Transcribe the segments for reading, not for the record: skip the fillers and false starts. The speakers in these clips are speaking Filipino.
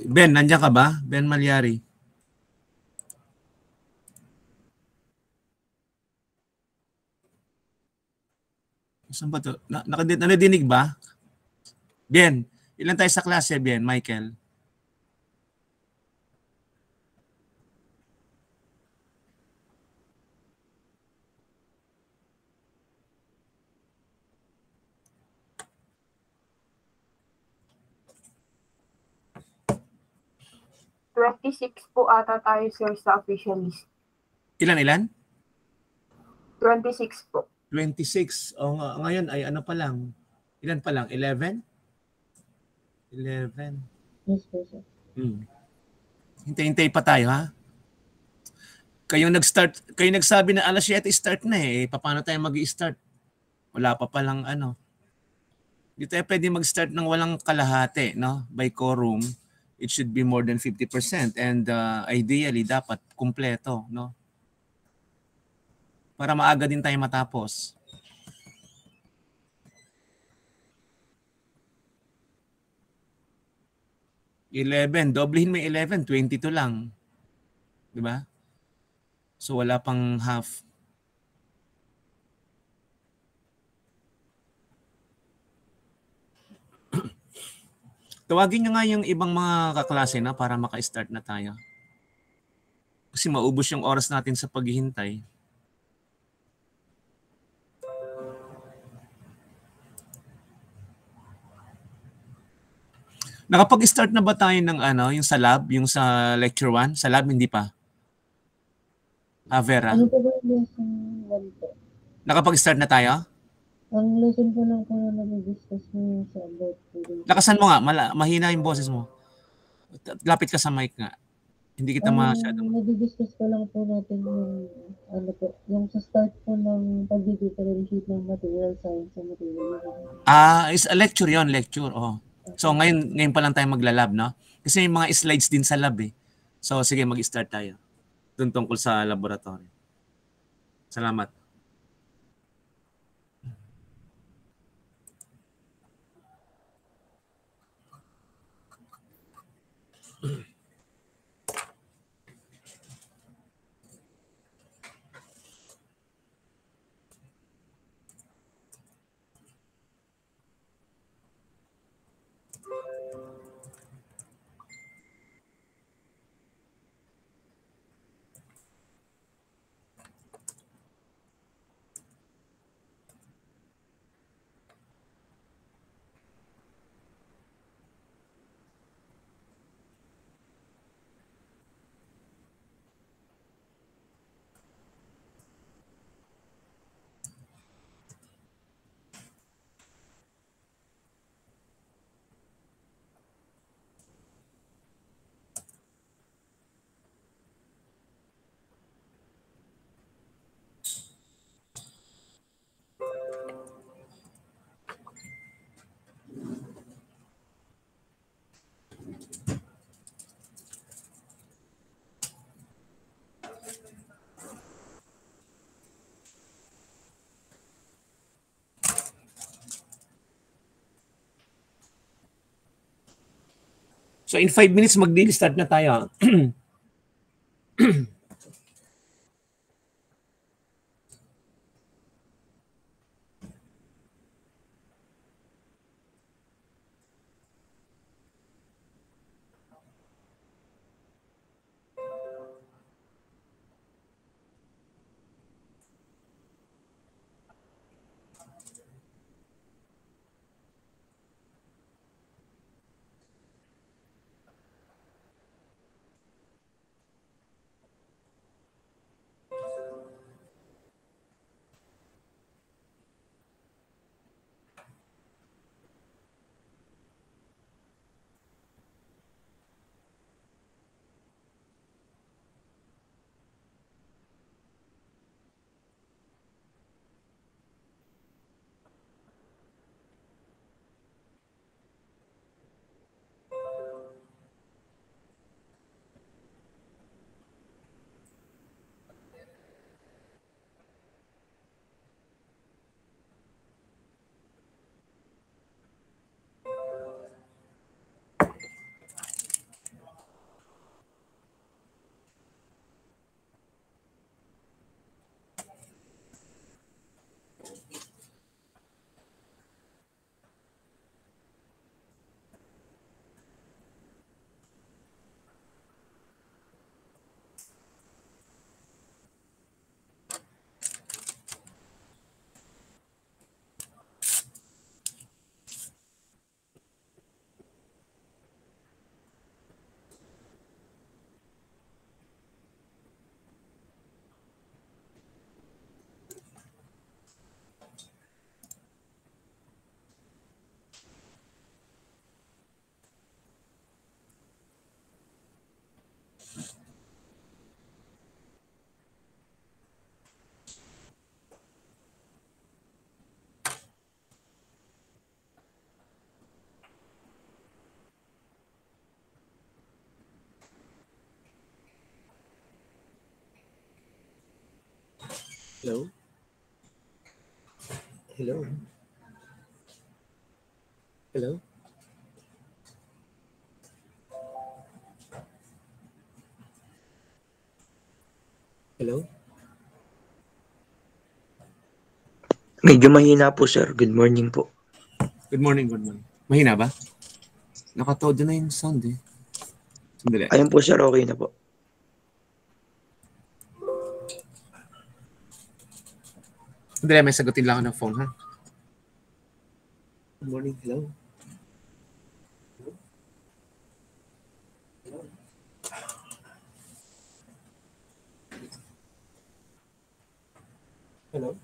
Ben, nandiyan ka ba? Ben Malyari. Saan ba to? Nadidinig ba? Ben, ilan tayo sa klase, Ben, Michael? $26 po ata tayo, sir, sa official list. Ilan? 26 po. 26. O ngayon ay ano pa lang? Ilan pa lang? 11? 11. Yes po, sir. Hintay-hintay pa tayo, ha? Kayo nagsabi na alas 7 start na eh. Paano tayo mag-i-start? Wala pa palang ano. Hindi tayo pwede mag-start ng walang kalahati, no? By quorum, it should be more than 50% and ideally dapat kumpleto, no? Para maaga din tayo matapos. Doblehin mo 11, 22 lang. 'Di ba? So wala pang half. Tawagin nyo nga yung ibang mga kaklase na para maka-start na tayo. Kasi maubos yung oras natin sa paghihintay. Nakapag-start na ba tayo ng yung sa lab, yung sa lecture 1? Sa lab, hindi pa? Vera? Ano po ba yung lesson 1 po? Nakapag-start na tayo? Ang lesson po lang po na nag-discuss mo sa about po. Lakasan mo nga, mahina yung boses mo. Lapit ka sa mic nga. Hindi kita masyadong... Nag-discuss ko lang po natin yung, yung sa start po ng pag-differentiate ng material science sa material. Is a lecture yon, lecture. Oh. So ngayon pa lang tayo magla-lab, no? Kasi may mga slides din sa lab eh. So sige, mag-start tayo. Dun tungkol sa laboratory. Salamat. So in 5 minutes, mag-start na tayo. Hello? Hello? Hello? Hello? Medyo mahina po, sir. Good morning po. Good morning, good morning. Mahina ba? Nakatodo na yung sound eh. Sandali. Ayun po, sir. Okay na po. Sandali, may sagutin lang ako ng phone, ha? Good morning, hello? Hello?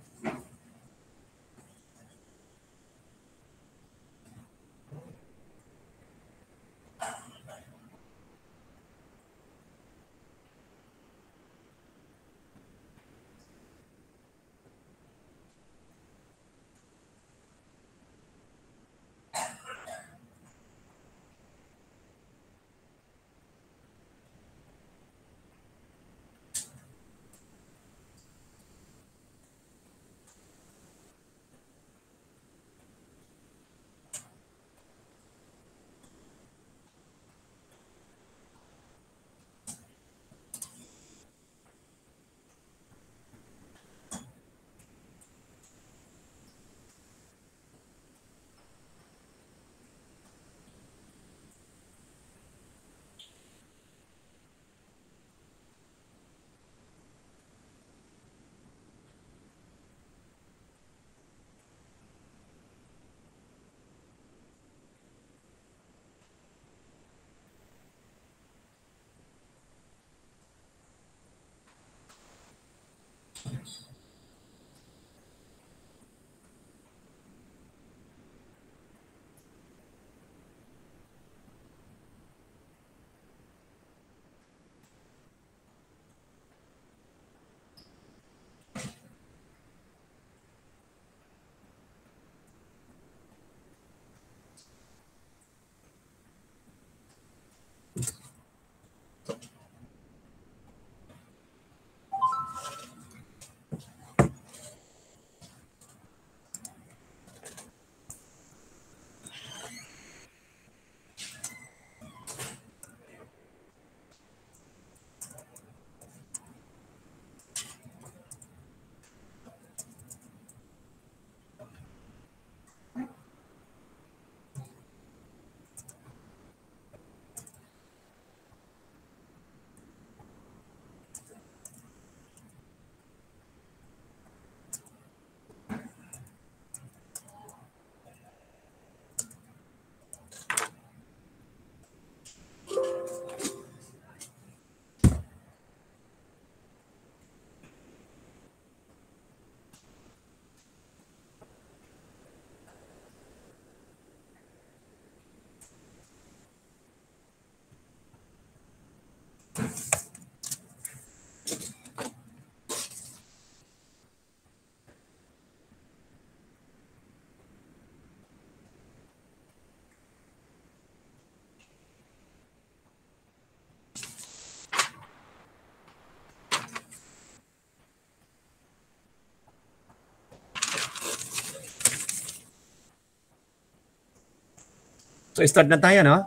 So start na tayo, no?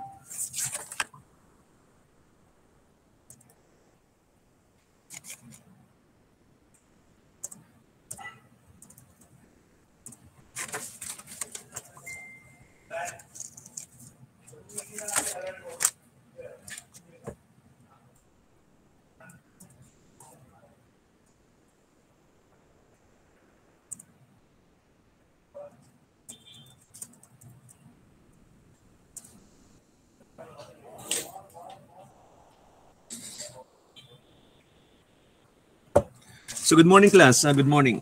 So good morning class, good morning.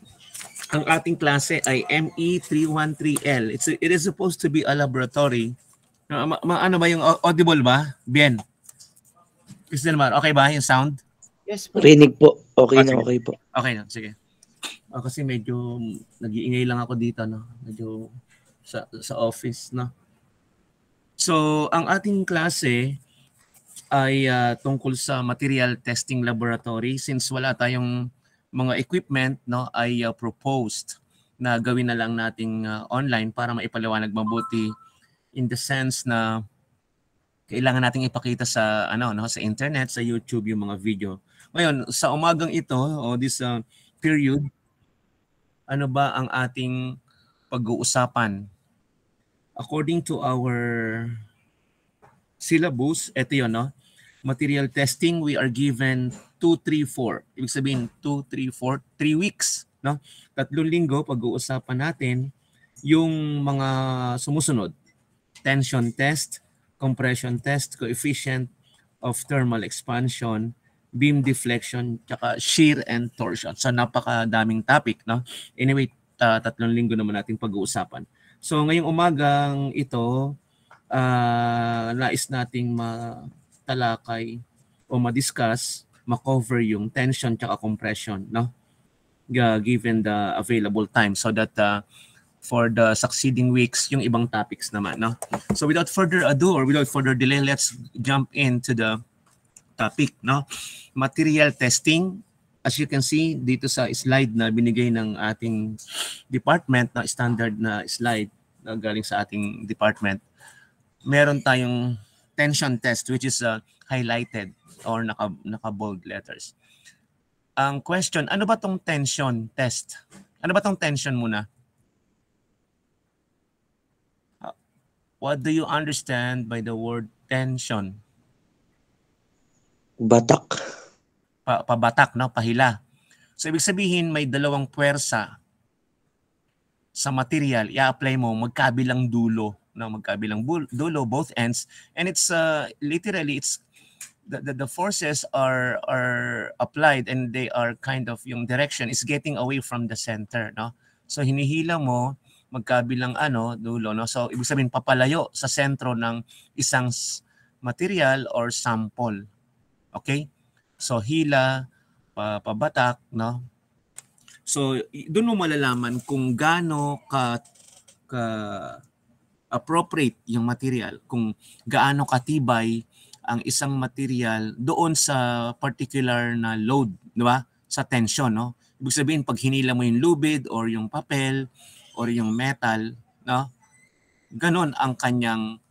Ang ating klase ay ME313L. It is supposed to be a laboratory. Ano ba yung audible ba? Bien. Christian Mar, okay ba yung sound? Yes po. Rinig po. Okay na sige. okay po. Okay na, sige. Kasi medyo nag-iingay lang ako dito, no? Medyo sa office, no? So, ang ating klase ay tungkol sa material testing laboratory since wala tayong mga equipment, no, ay proposed na gawin na lang nating online para maipaliwanag mabuti, in the sense na kailangan nating ipakita sa sa internet, sa YouTube yung mga video. Ngayon, sa umagang ito o this period, ano ba ang ating pag-uusapan? According to our syllabus, ito yun, no? Material testing, we are given 2, 3, 4. Ibig sabihin, 2, 3, 4, 3 weeks. No? 3 linggo, pag-uusapan natin yung mga sumusunod. Tension test, compression test, coefficient of thermal expansion, beam deflection, tsaka shear and torsion. So napakadaming topic. No? Anyway, 3 linggo naman natin pag-uusapan. So ngayong umagang ito, nais nating matalakay o ma-discuss, ma-cover yung tension tsaka compression, no? Given the available time, so that for the succeeding weeks, yung ibang topics naman, no? So without further ado or without further delay, let's jump into the topic, no? Material testing. As you can see dito sa slide na binigay ng ating department, na standard na slide na galing sa ating department, meron tayong tension test, which is highlighted or naka-bold letters. Ang question, ano ba tong tension test? Ano ba tong tension muna? What do you understand by the word tension? Batak. Pabatak, no? Pahila. So ibig sabihin may dalawang puwersa sa material, i-apply mo magkabilang dulo, no, magkabilang dulo, both ends, and it's literally it's the forces are applied, and they are kind of, yung direction is getting away from the center, no? So hinihila mo magkabilang dulo, no? So ibig sabihin papalayo sa sentro ng isang material or sample. Okay? So hila, pabatak, no? So doon mo malalaman kung gaano ka appropriate yung material, kung gaano katibay ang isang material doon sa particular na load, di ba? Sa tension, no? Ibig sabihin pag hinila mo yung lubid or yung papel or yung metal, no? Ganon ang kanyang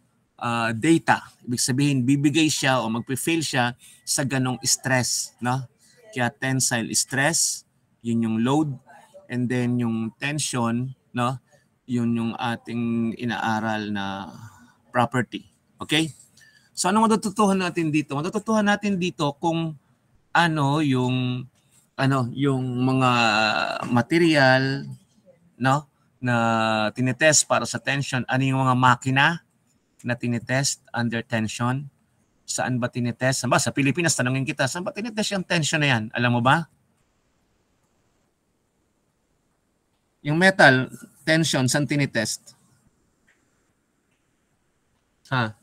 data. Ibig sabihin bibigay siya o magpe-fail siya sa ganong stress, no? Kaya tensile stress, yun yung load, and then yung tension, no? Yun yung ating inaaral na property. Okay? So ano matututuhan natin dito? Matututuhan natin dito kung yung mga material, no, na tinetest para sa tension, ano yung mga makina na tinetest under tension, saan ba tinetest? Saan ba? Sa Pilipinas, tanungin kita, saan ba tinetest yung tension na yan? Alam mo ba? Yung metal tension, saan tinetest? Ha?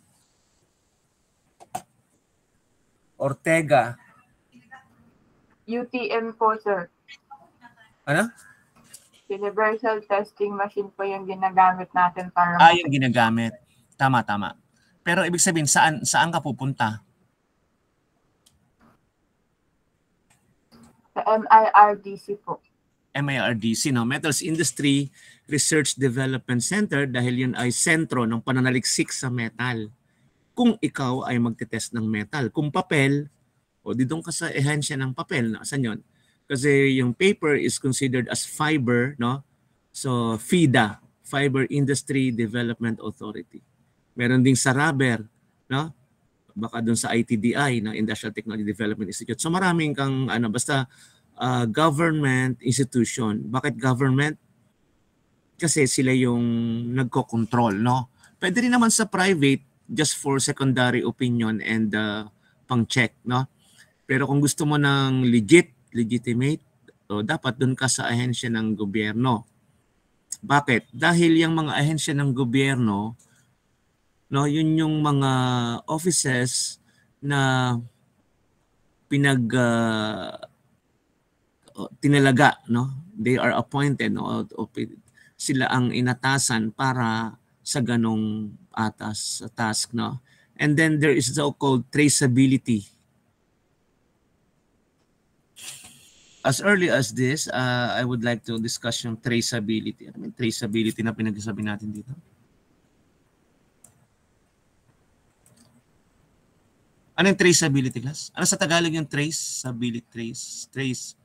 Ortega. UTM po, sir. Ano? Universal testing machine po yung ginagamit natin para Yung ginagamit. Tama. Pero ibig sabihin, saan ka pupunta? sa MIRDC po. MIRDC, no? Metals Industry Research Development Center, dahil yun ay sentro ng pananaliksik sa metal. Kung ikaw ay magte-test ng metal, kung papel, o di doon ka sa ehensya ng papel, saan yun? Kasi yung paper is considered as fiber, no? So FIDA, Fiber Industry Development Authority. Meron ding sa rubber, no? Baka doon sa ITDI, na Industrial Technology Development Institute. So maraming kang basta government institution. Bakit government? Kasi sila yung nagko-control, no? Pwede rin naman sa private, just for secondary opinion and pang-check, no? Pero kung gusto mo ng legitimate, dapat doon ka sa ahensya ng gobyerno. Bakit? Dahil yung mga ahensya ng gobyerno, no, yun yung mga offices na tinalaga, no? They are appointed, no? Sila ang inatasan para sa ganong task, no? And then there is so-called traceability. as early as this, I would like to discuss yung traceability. I mean, traceability na pinag-sabi natin dito. Ano yung traceability, class? Ano sa Tagalog yung traceability? Trace.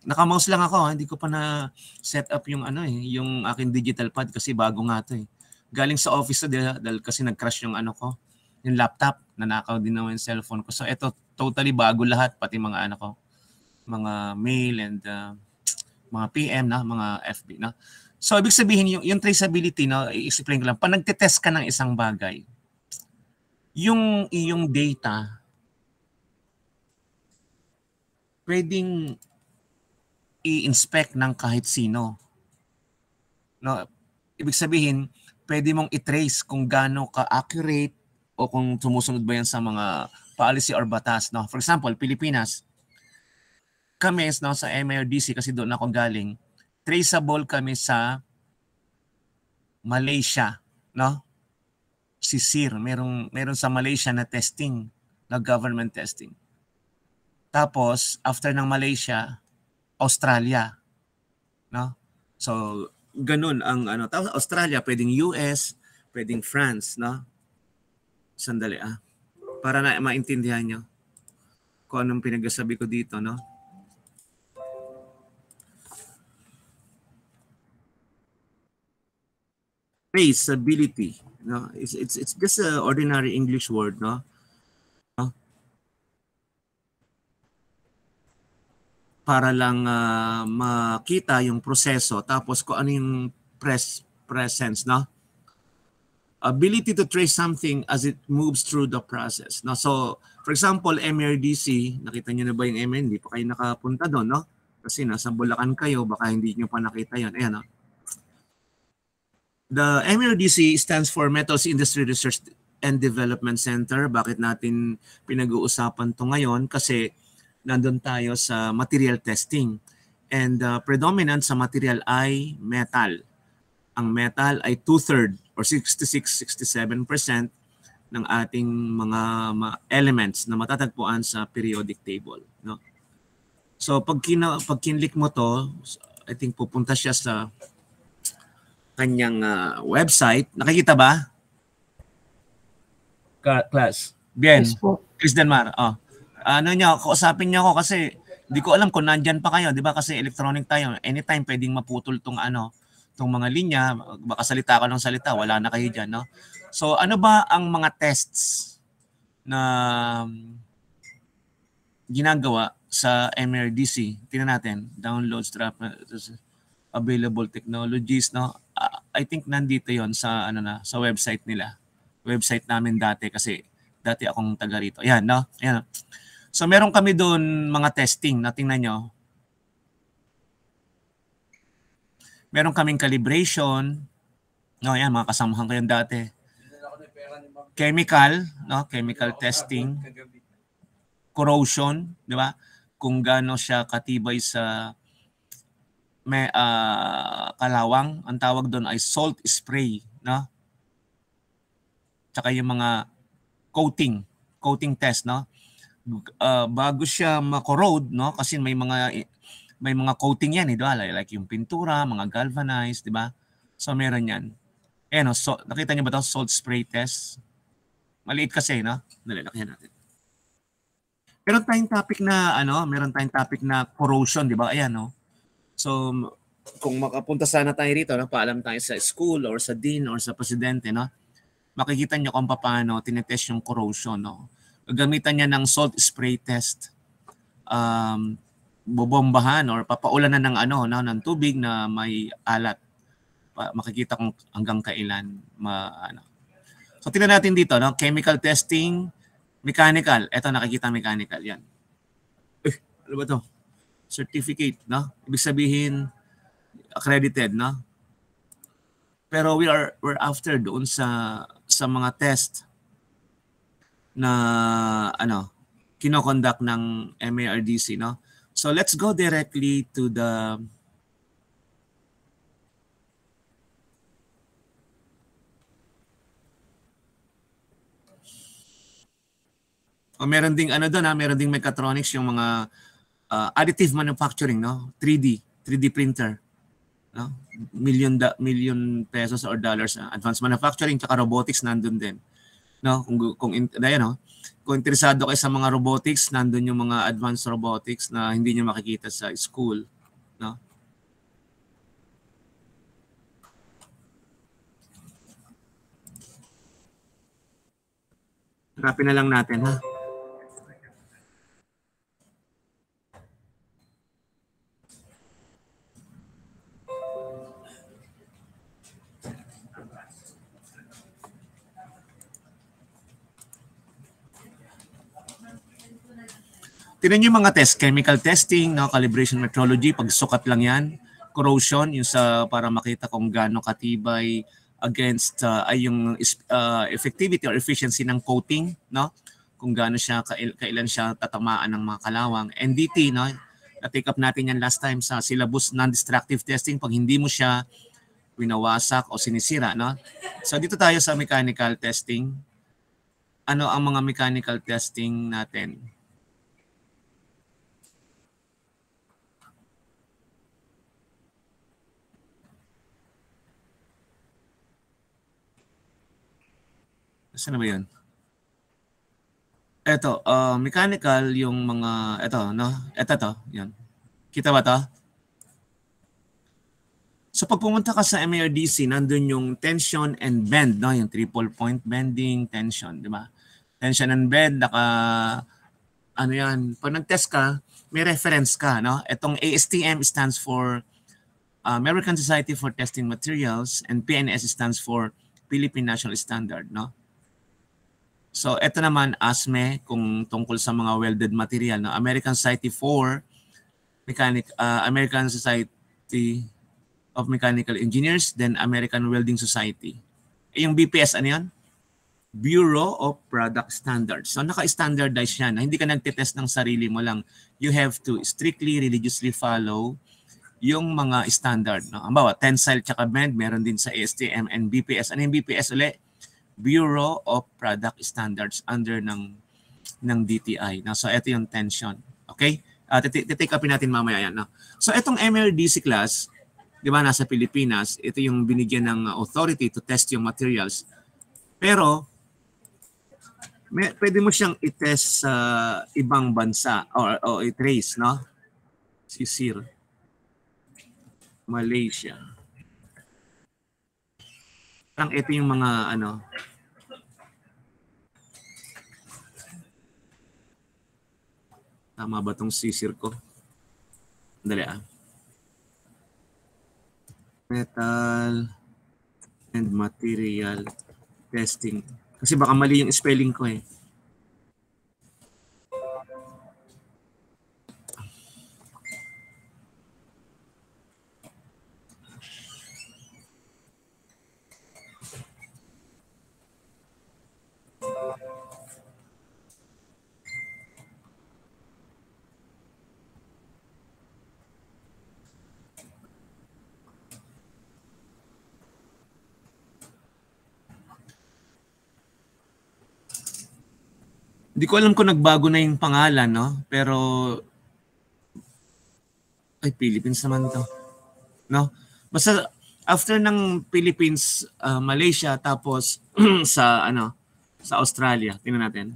Naka-mouse lang ako, hindi ko pa na set up yung yung aking digital pad kasi bago nga 'to eh. Galing sa office dahil kasi nag-crash yung yung laptop, nanakaw din naman yung cellphone ko. So ito totally bago lahat, pati mga mga mail and mga PM na, mga FB na. So ibig sabihin yung traceability i-explain ko lang. Pag nagte-test ka ng isang bagay, yung iyong data pwedeng i-inspect ng kahit sino. No, ibig sabihin, pwede mong i-trace kung gaano ka-accurate o kung sumusunod ba yan sa mga policy or batas. No? For example, Pilipinas, kami sa MRDC, kasi doon ako galing, traceable kami sa Malaysia. No? Si SIR, meron sa Malaysia na testing, na government testing. Tapos, after ng Malaysia, Australia. No? So, ganun ang Tapos Australia, pwedeng US, pwedeng France, no? Sandali para na maintindihan nyo kung anong pinagsasabi ko dito, no? Traceability, no? It's just an ordinary English word, no? Para lang makita yung proseso, tapos kung ano yung presence, no? Ability to trace something as it moves through the process. No? So, for example, MRDC, nakita niyo na ba yung MRDC? Hindi pa kayo nakapunta doon, no? Kasi nasa Bulacan kayo, baka hindi niyo pa nakita yon. Ayan, no? The MRDC stands for Metals Industry Research and Development Center. Bakit natin pinag-uusapan to ngayon? Kasi nandun tayo sa material testing. And predominant sa material ay metal. Ang metal ay 2/3 or 66-67% ng ating mga elements na matatagpuan sa periodic table. No? So pag kinlik mo to, I think pupunta siya sa kanyang website. Nakikita ba? Class. Bien. Yes po. Chris Denmar. Kausapin niyo ako kasi hindi ko alam kung nandyan pa kayo, 'di ba? Kasi electronic tayo. Anytime pwedeng maputol tong mga linya, baka salita ka ng salita, wala na kayo diyan, no? So ano ba ang mga tests na ginagawa sa MRDC? Tingnan natin, downloads, available technologies, no? I think nandito 'yon sa sa website nila. Website namin dati kasi dati akong taga rito. Ayan, no? Ayan. So meron kami doon mga testing, na tingnan nyo. Meron kaming calibration. No, ayan, mga kasamahan ko yan dati. Chemical, no? Chemical testing. Corrosion, di ba? Kung gaano siya katibay sa kalawang. Ang tawag doon ay salt spray, no? Tsaka yung mga coating test, no? Bago siya ma-corrode, no? Kasi may mga coating yan, di ba? Like yung pintura, mga galvanized, di ba? So meron yan. So, nakita niyo ba 'to, salt spray test? Maliit kasi, no? Nalalakihan natin. Meron tayong topic na corrosion, di ba? Ayan, no? So kung makapunta sana tayo rito, no? Paalam tayo sa school or sa dean or sa presidente, no? Makikita niyo kung paano tinetest yung corrosion, no? Gagamitan niya ng salt spray test. Bobombahan or papaulanan ng ng tubig na may alat. Makikita kung hanggang kailan So tingnan natin dito, no? Chemical testing, mechanical. Ito nakikita mechanical 'yan. Ano ba 'to? Certificate, no? Ibig sabihin accredited, no? Pero we're after doon sa mga test na kino-conduct ng MARDC, no? So let's go directly to the O meron ding ano doon, meron ding mechatronics, yung mga additive manufacturing, no? 3D printer, no? Million pesos or dollars, advanced manufacturing tsaka robotics nandun din, no? Kung interesado kayo sa mga robotics, nandun yung mga advanced robotics na hindi niyo makikita sa school, no? Hanapin na lang natin, ha? Tingnan niyo yung mga test, chemical testing, no, calibration metrology, pagsukat lang yan, corrosion, yung sa para makita kung gaano katibay against yung effectivity or efficiency ng coating, no? Kung gaano siya kailan siya tatamaan ng mga kalawang. NDT, no? Na-take up natin yan last time sa syllabus, non-destructive testing, pag hindi mo siya winawasak o sinisira, no? So dito tayo sa mechanical testing. Ano ang mga mechanical testing natin? Saan na ba yun? Ito, mechanical yung mga, ito, no? Ito to, yan. Kita ba to? So pag pumunta ka sa MARDC, nandun yung tension and bend, no? Yung triple point bending, tension, di ba? Tension and bend, ano yan, pag nag-test ka, may reference ka, no? Itong ASTM stands for American Society for Testing Materials and PNS stands for Philippine National Standard, no? So, ito naman, ASME, kung tungkol sa mga welded material, no? American Society for American Society of Mechanical Engineers, then American Welding Society. Yung BPS, ano yan? Bureau of Product Standards. So, naka-standardize yan. Hindi ka nagtitest ng sarili mo lang. You have to strictly, religiously follow yung mga standard. No? Ang bawa, tensile tsaka bend, meron din sa ASTM and BPS. Ano yung BPS ulit? Bureau of Product Standards under ng DTI. No? So, ito yung tension. Okay? Titake upin natin mamaya yan. No? So, itong MRDC class, di ba, nasa Pilipinas, ito yung binigyan ng authority to test yung materials. Pero, pwede mo siyang i-test sa ibang bansa o i-trace, no? CSIR. Malaysia. Ito yung mga ano. Tama ba tong CSIR ko? Dali Metal and material testing. Kasi baka mali yung spelling ko eh. Hindi ko alam kung nagbago na yung pangalan, no? Pero, ay, Philippines naman to. No? Basta, after ng Philippines, Malaysia, tapos sa Australia. Tingnan natin.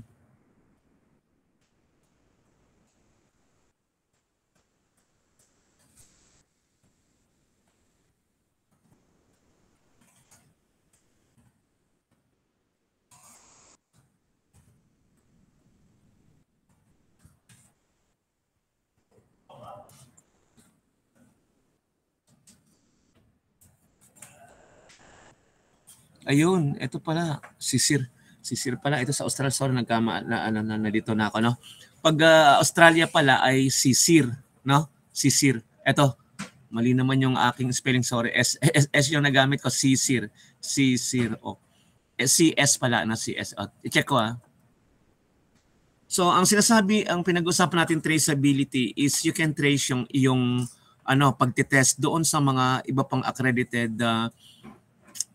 Ayun, ito pala, CSIR. CSIR pala, ito sa Australia. Sorry, na dito na ako, no? Pag Australia pala ay CSIR, no? CSIR. Ito, mali naman yung aking spelling, sorry. S yung nagamit ko, CSIR. CSIR, oh. CS pala, na CS. Oh, i-check ko, So, ang sinasabi, ang pinag-usapan natin traceability is you can trace yung pagtitest doon sa mga iba pang accredited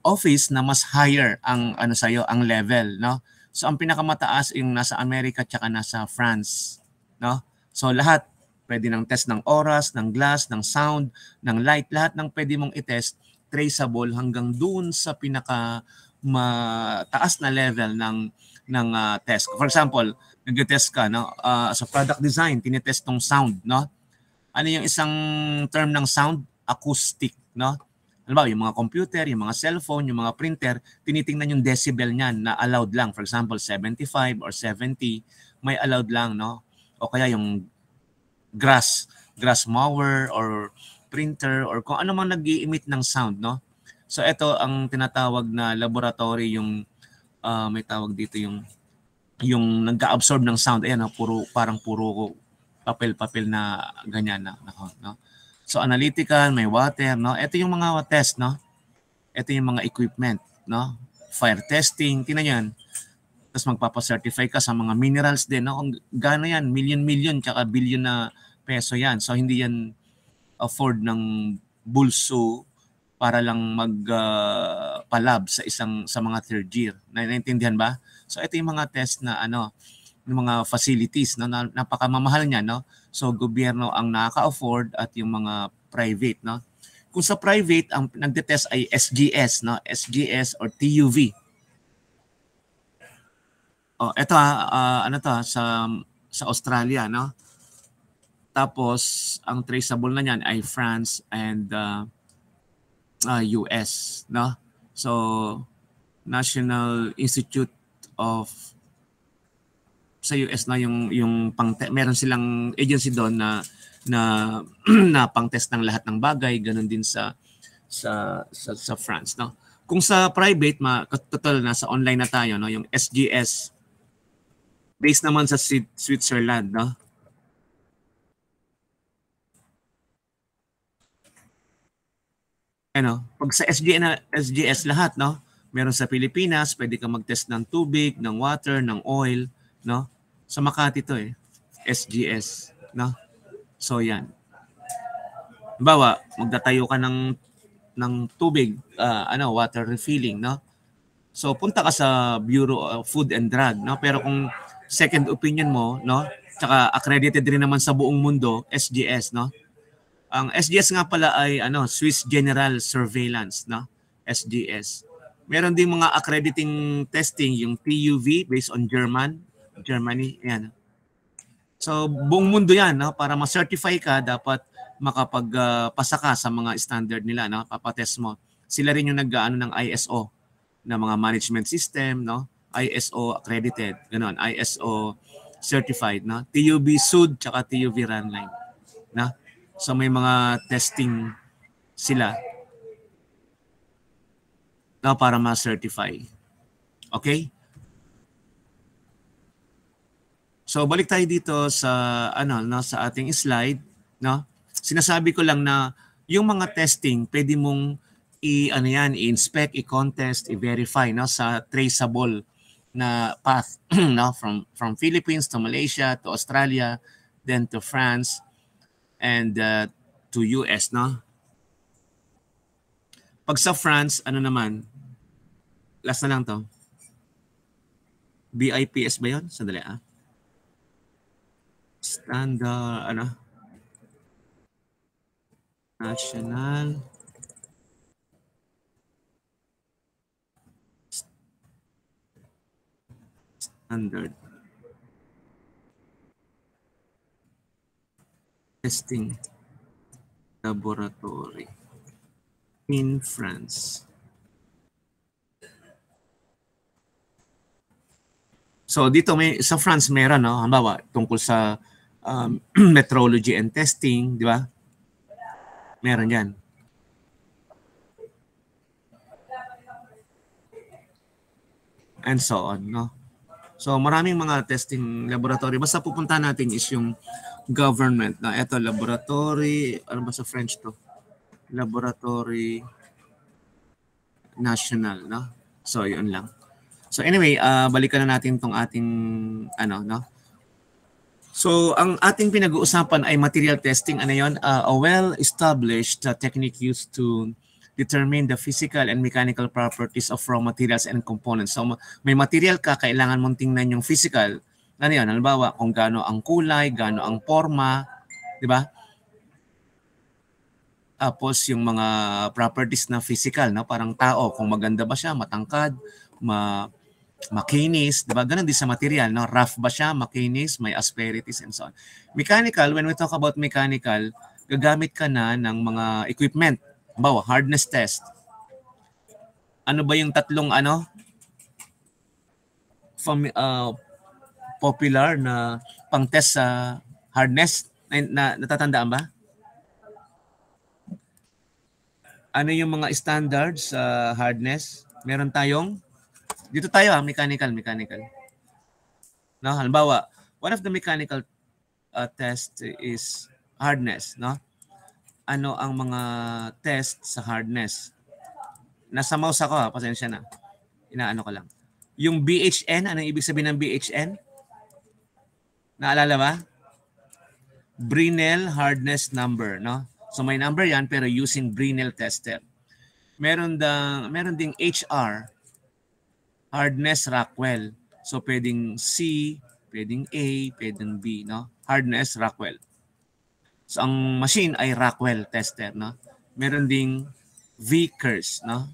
office na mas higher ang ang level, no? So ang pinakamataas yung nasa Amerika tsaka nasa France, no? So lahat pwede ng test ng oras, ng glass, ng sound, ng light, lahat ng pwede mong i-test traceable hanggang doon sa pinaka mataas na level ng test. For example, nag-test ka no sa product design, tinetest tong sound, no? Ano yung isang term ng sound? Acoustic, no? Ano ba, yung mga computer, yung mga cellphone, yung mga printer, tinitingnan yung decibel niyan na allowed lang. For example, 75 or 70, may allowed lang, no? O kaya yung grass mower or printer or kung ano man nag-i-emit ng sound, no? So ito ang tinatawag na laboratory, yung may tawag dito yung nag-absorb ng sound. Ayan, no? Parang puro papel na ganyan na, no? So analytical, may water, no? Ito yung mga test, no? Ito yung mga equipment, no? Fire testing, tingnan yan. Tapos magpapa-certify ka sa mga minerals din, no? Kung gaano yan, million tsaka billion na peso yan. So hindi yan afford ng bulso para lang magpalab sa mga third year. Naintindihan ba? So ito yung mga test na ng mga facilities, no? Napakamamahal niya, no? So gobyerno ang nakaka-afford at yung mga private, no? Kung sa private ang nagte-test ay SGS, no? SGS or TUV. Oh, ito sa Australia, no? Tapos ang traceable na niyan ay France and US, no? So National Institute of sa US na yung meron silang agency doon na pang-test ng lahat ng bagay, ganun din sa France, no? Kung sa private, total na sa online na tayo, no, yung SGS based naman sa Switzerland, no? Pag sa SGS lahat, no? Meron sa Pilipinas, pwede kang mag-test ng tubig, ng water, ng oil, no? Sa Makati to SGS, no? So yan. Halimbawa, magdatayo ka ng tubig, water refilling, no? So punta ka sa Bureau of Food and Drug, no? Pero kung second opinion mo, no? Tsaka accredited rin naman sa buong mundo, SGS, no? Ang SGS nga pala ay Swiss General Surveillance, no? SGS. Meron ding mga accrediting testing, yung TUV based on Germany, yan. So buong mundo yan, no? Para ma-certify ka, dapat makapagpasa ka sa mga standard nila, no? Papatest mo. Sila rin yung nag-aano ng ISO na mga management system, no? ISO accredited, ganoon, ISO certified, no? TUV SUD tsaka TUV Runline, no? So may mga testing sila na para ma-certify. Okay? So balik tayo dito sa sa ating slide, no? Sinasabi ko lang na yung mga testing pwede mong i-inspect, i-contest, i-verify, no, sa traceable na path, no, from Philippines to Malaysia to Australia, then to France and to US, no? Pag sa France, naman? Last na lang to. BIPS ba 'yon? Sandali Standard, National Standard Testing Laboratory in France. So dito sa France meron, no? Halimbawa, tungkol sa metrology and testing, di ba? Meron yan. And so on, no? So maraming mga testing laboratory. Basta pupunta natin is yung government na ito, laboratory, ano ba sa French to? Laboratory National, no? So yun lang. So anyway, balikan na natin tong ating no? So ang ating pinag-uusapan ay material testing. Ano yun? A well-established technique used to determine the physical and mechanical properties of raw materials and components. So may material ka, kailangan mong tingnan yung physical. Ano yun? Halimbawa, kung gaano ang kulay, gaano ang forma, di ba? Tapos yung mga properties na physical, no? Parang tao, kung maganda ba siya, matangkad, makinis, di ba? Ganun din sa material, no? Rough ba siya, makinis, may asperities, and so on. Mechanical, when we talk about mechanical, gagamit ka na ng mga equipment. Halimbawa, hardness test. Ano ba yung tatlong popular na pang-test sa hardness? Natatandaan ba? Ano yung mga standards sa hardness? Meron tayong, dito tayo mechanical. No, halimbawa, one of the mechanical test is hardness, no? Ano ang mga test sa hardness? Nasa mouse ako, pasensya na. Inaano ko lang. Yung BHN, anong ibig sabihin ng BHN? Naalala ba? Brinell Hardness Number, no? So may number yan pero using Brinell tester. Meron ding HR, Hardness Rockwell. So pwedeng C, pwedeng A, pwedeng B, no? Hardness Rockwell. So ang machine ay Rockwell tester, no? Meron ding Vickers, no?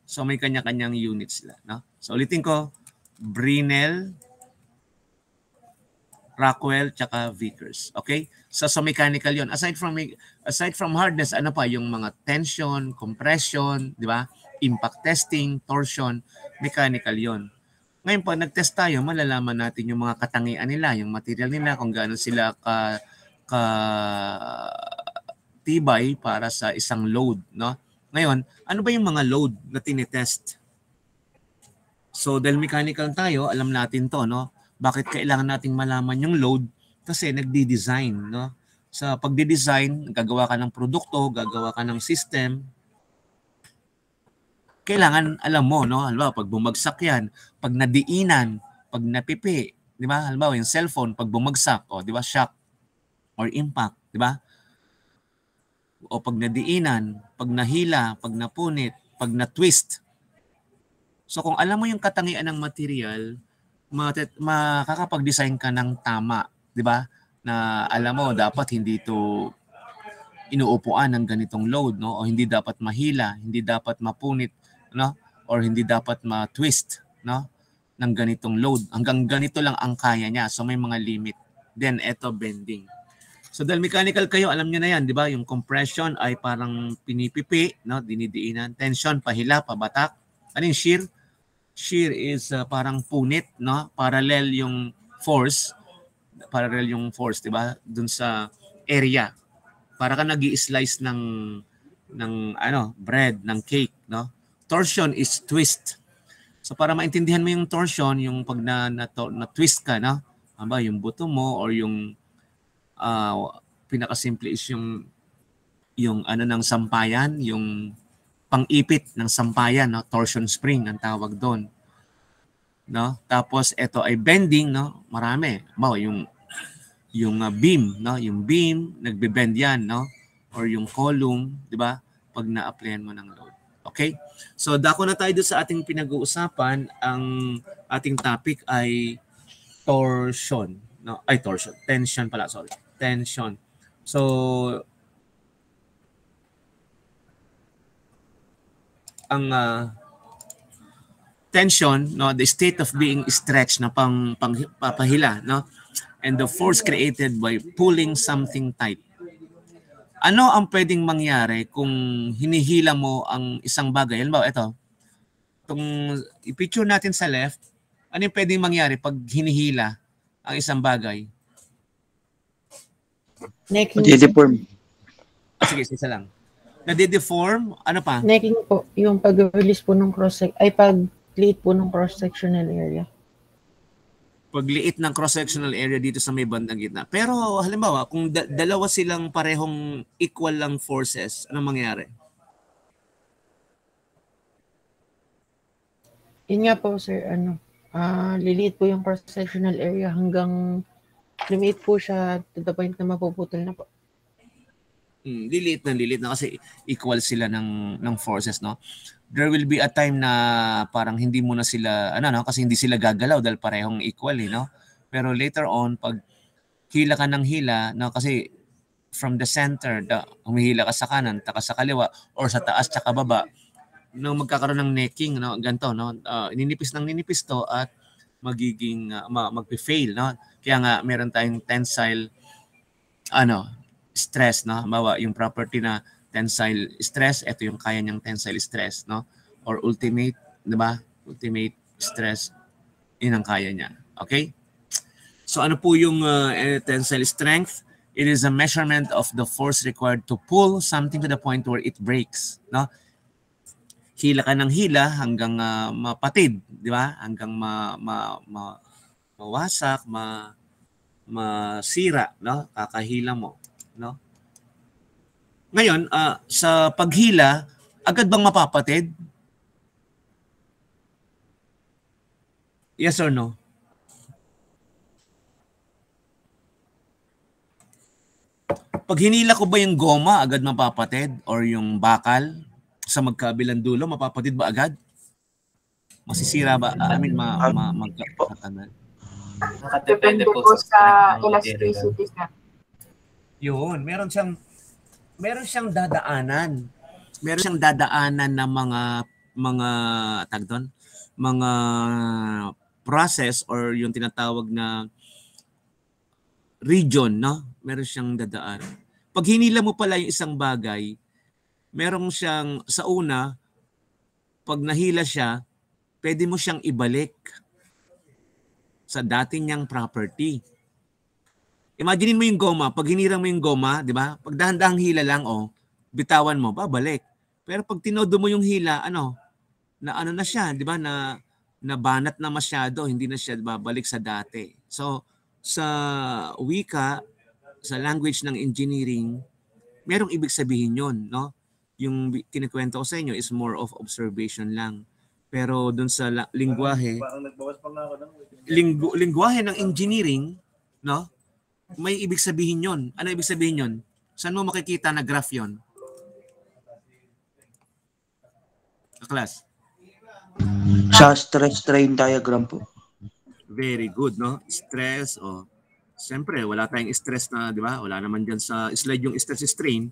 So may kanya-kanyang units sila, no? So ulitin ko, Brinell, Rockwell, tsaka Vickers. Okay? So mechanical 'yon. Aside from hardness, ano pa yung mga tension, compression, di ba? Impact testing, torsion, mechanical 'yon. Ngayon pag nag-test tayo, malalaman natin yung mga katangian nila, yung material nila, kung gaano sila tibay para sa isang load, no? Ngayon, ano ba yung mga load na tinitest? So dahil mechanical tayo, alam natin 'to, no? Bakit kailangan nating malaman yung load? Kasi nagdi-design, no? Sa pagdi-design, gagawa ka ng produkto, gagawa ka ng system. Kailangan alam mo, no? Halimbawa, pag bumagsak yan, pag nadiinan, pag napipi, di ba? Halimbawa, yung cellphone, pag bumagsak, di ba? Shock or impact, di ba? O pag nadiinan, pag nahila, pag napunit, pag na-twist. So kung alam mo yung katangian ng material, makakapag-design ka ng tama, di ba? Na alam mo, dapat hindi ito inuupuan ng ganitong load, no? O hindi dapat mahila, hindi dapat mapunit, no? Or hindi dapat ma-twist, no? Ng ganitong load. Hanggang ganito lang ang kaya niya. So may mga limit. Then eto, bending. So dahil mechanical kayo, alam niyo na yan, di ba? Yung compression ay parang pinipipi, no? Dinidiinan. Tension, pahila, pabatak. Ano yung shear? Shear is parang punit, no? Parallel yung force, di ba? Dun sa area. Para ka nag-i-slice ng bread, ng cake, no? Torsion is twist. So para maintindihan mo yung torsion, yung pag na-twist ka, no? Aba, yung buto mo or yung pinakasimple is yung ng sampayan, yung pang-ipit ng sampayan, no? Torsion spring ang tawag doon. No? Tapos ito ay bending, no? Marami. Yung beam, no? Yung beam nagbe-bend yan, no? Or yung column, 'di ba? Pag na-applyan mo ng load. Okay? So dako na tayo doon sa ating pinag-uusapan. Ang ating topic ay torsion, no? Ay torsion, tension pala, sorry. Tension. So ang tension, no, the state of being stretched na papahila, no, and the force created by pulling something tight. Ano ang pwedeng mangyari kung hinihila mo ang isang bagay? Halimbawa, ito, itong i-picture natin sa left, ano yung pwedeng mangyari pag hinihila ang isang bagay? Nade-deform. Sige, isa lang. Nade-deform, ano pa? Necking po, yung pag-release po ng pag-liit po ng cross-sectional area. Pagliit ng cross-sectional area dito sa may bandang gitna. Pero halimbawa, kung dalawa silang parehong equal lang forces, anong mangyari? Yun nga po, sir, liliit po yung cross-sectional area hanggang lumiit po siya to the point na mapuputol na po. Lilit na kasi equal sila ng forces, no? There will be a time na parang hindi mo na sila, kasi hindi sila gagalaw dahil parehong equal, no? Pero later on, pag hila ka ng hila, no? Kasi from the center, humihila ka sa kanan, taka sa kaliwa, or sa taas tsaka baba, nung magkakaroon ng necking, no? Ganito, no? Ninipis to at magiging, magpe-fail, no? Kaya nga, meron tayong tensile, stress, no? Bawa yung property na tensile stress, ito yung kaya niyang tensile stress, no? Or ultimate, 'di ba? Ultimate stress, yun ang kaya niya. Okay? So ano po yung tensile strength? It is a measurement of the force required to pull something to the point where it breaks, no? Hila ka ng hila hanggang mapatid, 'di ba? Hanggang mawasak, masira, no? Kakahila mo, no? Ngayon, sa paghila, agad bang mapapatid? Yes or no? Pag hinila ko ba yung goma, agad mapapatid? Or yung bakal sa magkabilang dulo, mapapatid ba agad? Masisira ba? Magkakanan. Depende po sa elasticity na. Yun, meron siyang dadaanan. Meron siyang dadaanan ng mga process or yung tinatawag na region, no? Meron siyang dadaanan. Pag hinila mo pala yung isang bagay, meron siyang sa una, pag nahila siya, pwede mo siyang ibalik sa dati niyang property. Imaginin mo yung goma, pag hinirang mo yung goma, di ba? Pag dahan-dahang hila lang, bitawan mo, babalik. Pero pag tinodo mo yung hila, na siya, di ba? Na banat na masyado, hindi na siya babalik sa dati. So, sa wika, sa language ng engineering, merong ibig sabihin yun, no? Yung kinikwento ko sa inyo is more of observation lang. Pero dun sa lingwahe, lingwahe ng engineering, no? May ibig sabihin yun. Ano ibig sabihin yun? Saan mo makikita na graph yun? Class? Sa stress strain diagram po. Very good, no? Stress, siyempre, wala tayong stress na, di ba? Wala naman dyan sa slide yung stress strain.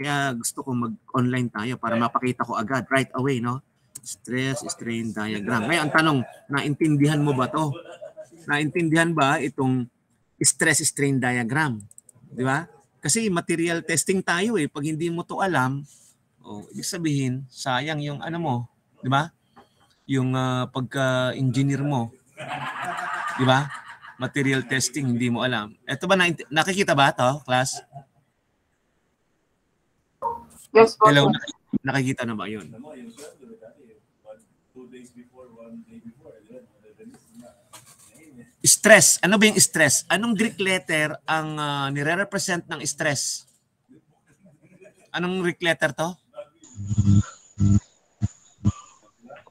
Kaya gusto ko mag-online tayo para mapakita ko agad, right away, no? Stress strain diagram. Ngayon, ang tanong, naintindihan mo ba to? Naintindihan ba itong stress strain diagram? Di ba? Kasi material testing tayo pag hindi mo to alam, ibig sabihin, sayang yung mo, di ba? Yung pagka-engineer mo. Di ba? Material testing, hindi mo alam. Ito ba, nakikita ba to, class? Yes po. Hello, nakikita na ba yun? Stress. Ano ba yung stress? Anong Greek letter ang nire-represent ng stress? Anong Greek letter to?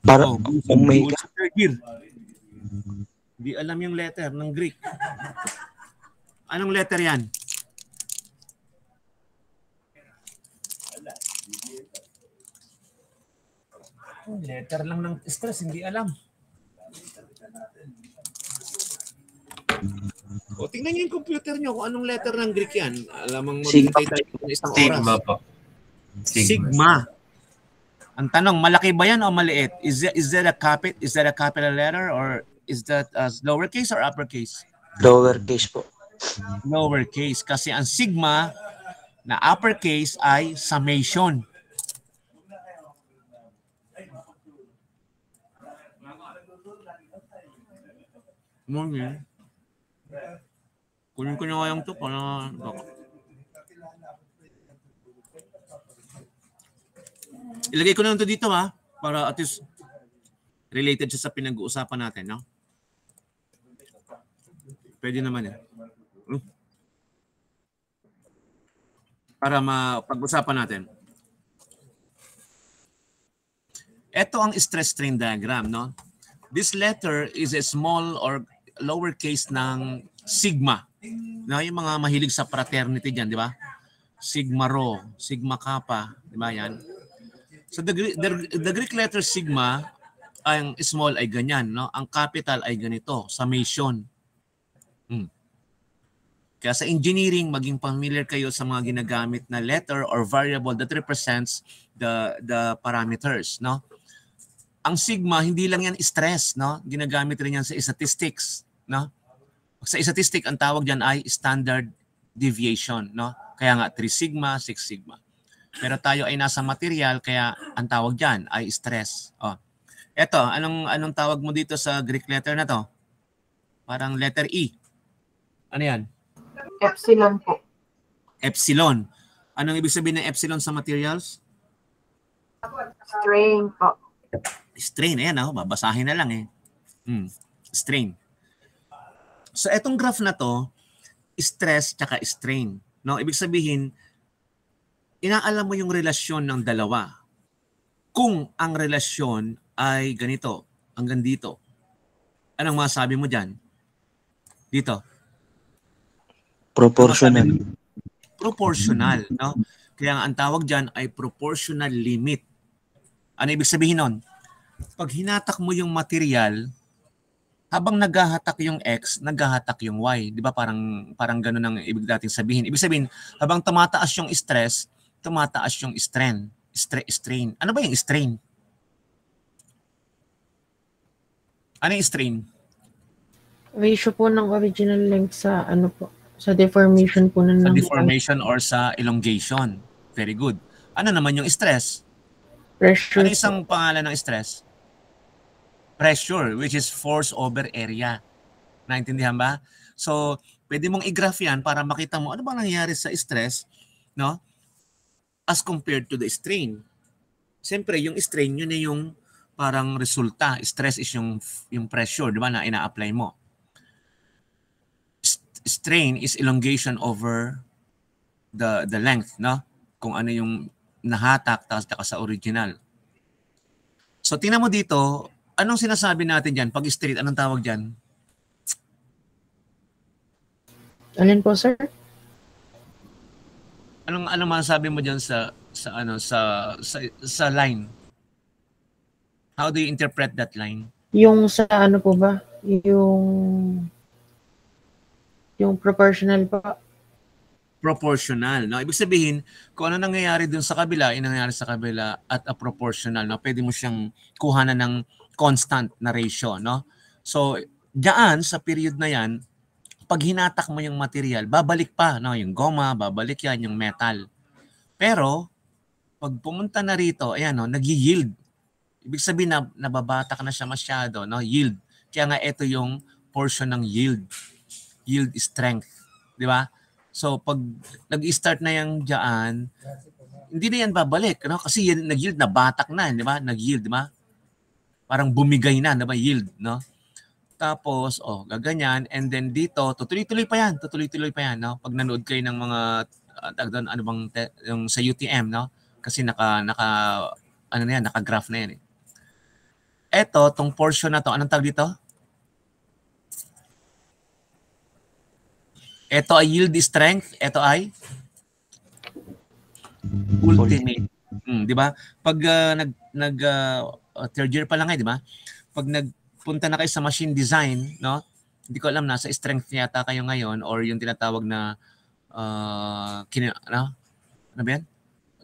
Para omega. Hindi alam yung letter ng Greek. Anong letter yan? Letter lang ng stress, hindi alam. Tingnan niyo yung computer niyo kung anong letter ng Greek yan. Alamang maghintay tayo ng isang oras. Sigma po. Sigma. Ang tanong, malaki ba yan o maliit? Is that a capital letter or is that lowercase or uppercase? Lowercase po. Lowercase. Kasi ang sigma na uppercase ay summation. Morning. Kunin ko na nga yung to para ilagay ko na ito dito para at least related siya sa pinag-uusapan natin, no? Pwede naman para mapag-usapan natin. Ito ang stress strain diagram, no? This letter is a small or lowercase ng sigma. No, yung mga mahilig sa fraternity diyan, di ba? sigma rho, sigma kappa, di ba yan? So the Greek letter sigma, ang small ay ganyan, no? Ang capital ay ganito, summation. Kaya sa engineering, maging familiar kayo sa mga ginagamit na letter or variable that represents the parameters, no? Ang sigma, hindi lang yan stress, no? Ginagamit rin yan sa statistics, no? Sa statistic, ang tawag diyan ay standard deviation, no? Kaya nga 3 sigma, 6 sigma. Pero tayo ay nasa material, kaya ang tawag diyan ay stress. Oh. Eto, anong tawag mo dito sa Greek letter na to? Parang letter E. Ano yan? Epsilon po. Epsilon. Anong ibig sabihin ng epsilon sa materials? Strain po. Strain. Ayan, oh, babasahin na lang eh. Strain. So, etong graph na to, stress tsaka strain. No? Ibig sabihin, inaalam mo yung relasyon ng dalawa. Kung ang relasyon ay ganito, hanggang dito, anong masabi mo dyan? Dito. Proportional. Proportional, no? Kaya ang tawag diyan ay proportional limit. Ano ibig sabihin nun? Pag hinatak mo yung material, habang naghahatak yung X, naghahatak yung Y. Di ba parang ganun ang ibig nating sabihin. Ibig sabihin, habang tumataas yung stress, tumataas yung strain. Strain. Ano ba yung strain? Ano yung strain? Ratio po ng original length sa ano po, sa deformation po ng Sa deformation or sa elongation. Very good. Ano naman yung stress? pressure. Ano isang pangalan ng stress? Pressure, which is force over area. Naintindihan ba? So, pwede mong i-graph yan para makita mo ano ba nangyayari sa stress, no? As compared to the strain. Siyempre, yung strain, yun na yung parang resulta. Stress is yung pressure, di ba, na ina-apply mo. Strain is elongation over the length, no? Kung ano yung nahatak tapos sa original. So, tingnan mo dito, anong sinasabi natin dyan? Pag straight, anong tawag dyan? Alin po, sir? Anong masasabi mo dyan sa line? How do you interpret that line? Yung sa ano po ba? Yung proportional pa. Proportional, no? Ibig sabihin, kung ano nangyayari dun sa kabila, nangyayari sa kabila at a proportional, no? Pwede mo siyang kuhanan ng constant na ratio, no? So, diyan sa period na yan, pag hinatak mo yung material, babalik pa, no? Yung goma, babalik yan, yung metal. Pero, pag pumunta na rito, ayan, no? Nag-yield. Ibig sabihin na nababatak na siya masyado, no? Yield. Kaya nga ito yung portion ng yield. Yield strength. Di ba? So, pag nag-start na yung dyan, hindi na yan babalik. No? Kasi yan, nag-yield na, batak na. Di ba? Nag-yield, di ba? Parang bumigay na, di ba? Yield, no? Tapos, gaganyan. And then dito, tutuloy-tuloy pa yan. Tutuloy-tuloy pa yan, no? Pag nanood kayo ng mga, yung sa UTM, no? Kasi naka-graph na yan, eh. Eto, tong portion na to, anong tawag dito? Ito ay yield strength, ito ay ultimate. Di ba? Pag third year pa lang di ba? Pag nagpunta na kayo sa machine design, no? Hindi ko alam, nasa strength yata kayo ngayon or yung tinatawag na ano ba yan?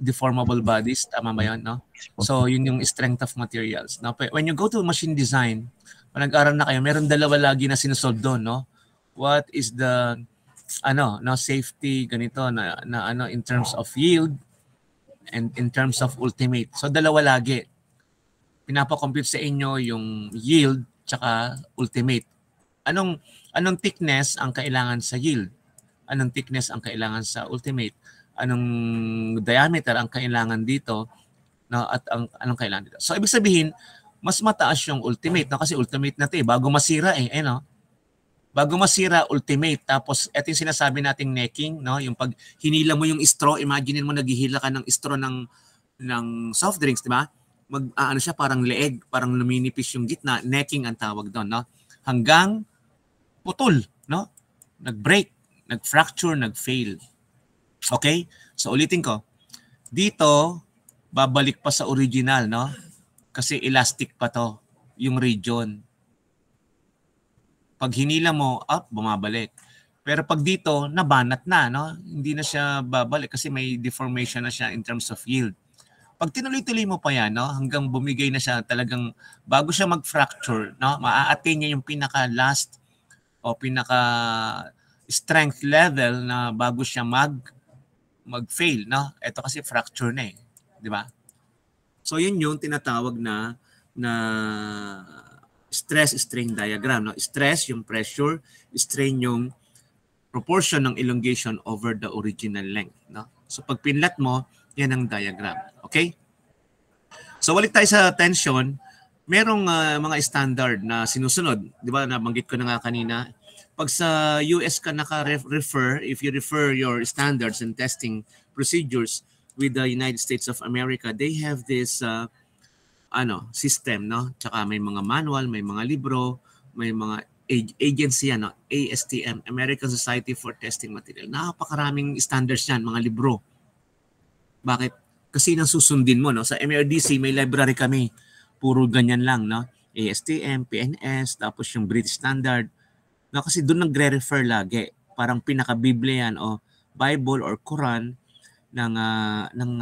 Deformable bodies, tama ba yun, no? So, yun yung strength of materials. No? When you go to machine design, pag nag-aral na kayo, meron dalawa lagi na sinusolve doon, no? What is the safety ganito na in terms of yield and in terms of ultimate. So dalawa lagi. Pinapa-compute sa inyo yung yield tsaka ultimate. Anong thickness ang kailangan sa yield? Anong thickness ang kailangan sa ultimate? Anong diameter ang kailangan dito, no? At anong kailangan dito. So ibig sabihin, mas mataas yung ultimate, no? Kasi ultimate na 'to bago masira no? Bago masira, ultimate. Tapos ito yung sinasabi nating necking, no? Yung pag hinila mo yung straw, imagine mo naghihila ka ng straw ng soft drinks, di ba? Ano siya, parang leeg, parang luminipis yung gitna, necking ang tawag doon, no? Hanggang putol, no? Nag-break, nag-fracture, nag-fail. Okay? So ulitin ko. Dito, babalik pa sa original, no? Kasi elastic pa to, yung region. Pag hinila mo, up, bumabalik. Pero pag dito, nabanat na, no? Hindi na siya babalik kasi may deformation na siya in terms of yield. Pag tinuloy-tuloy mo pa yan, no? Hanggang bumigay na siya talagang, bago siya mag-fracture, no? Maa-attain niya yung pinaka-last o pinaka-strength level na bago siya mag-fail, no? Ito kasi fracture na eh. Di ba? So yun yung tinatawag na stress-strain diagram. No? Stress yung pressure, strain yung proportion ng elongation over the original length. No? So pag pinlat mo, yan ang diagram. Okay? So balik tayo sa tension. Merong mga standard na sinusunod. Di ba? Nabanggit ko na nga kanina. Pag sa US ka naka-refer, if you refer your standards and testing procedures with the United States of America, they have this system, no? Tsaka may mga manual, may mga libro, may mga agency, ASTM, American Society for Testing Material. Napakaraming standards yan, mga libro. Bakit? Kasi nang susundin mo, no? Sa MRDC, may library kami. Puro ganyan lang, no? ASTM, PNS, tapos yung British Standard. No? Kasi doon nagre-refer lagi. Parang pinaka-Biblia yan o Bible or Quran ng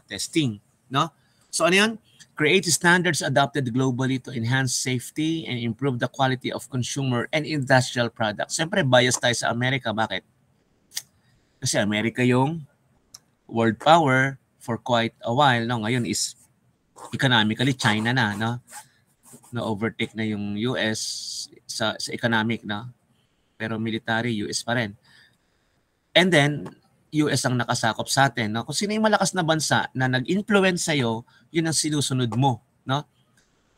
testing, no? So ano 'yan? Create standards adopted globally to enhance safety and improve the quality of consumer and industrial products. Siyempre bias tayo sa Amerika. Bakit? Kasi Amerika yung world power for quite a while, no? Ngayon is economically China na, no? Na overtake na yung US sa economic, no? Pero military US pa rin. And then US ang nakasakop sa atin, no? Kung sino yung malakas na bansa na nag-influence sa'yo, yun ang sinusunod mo, no?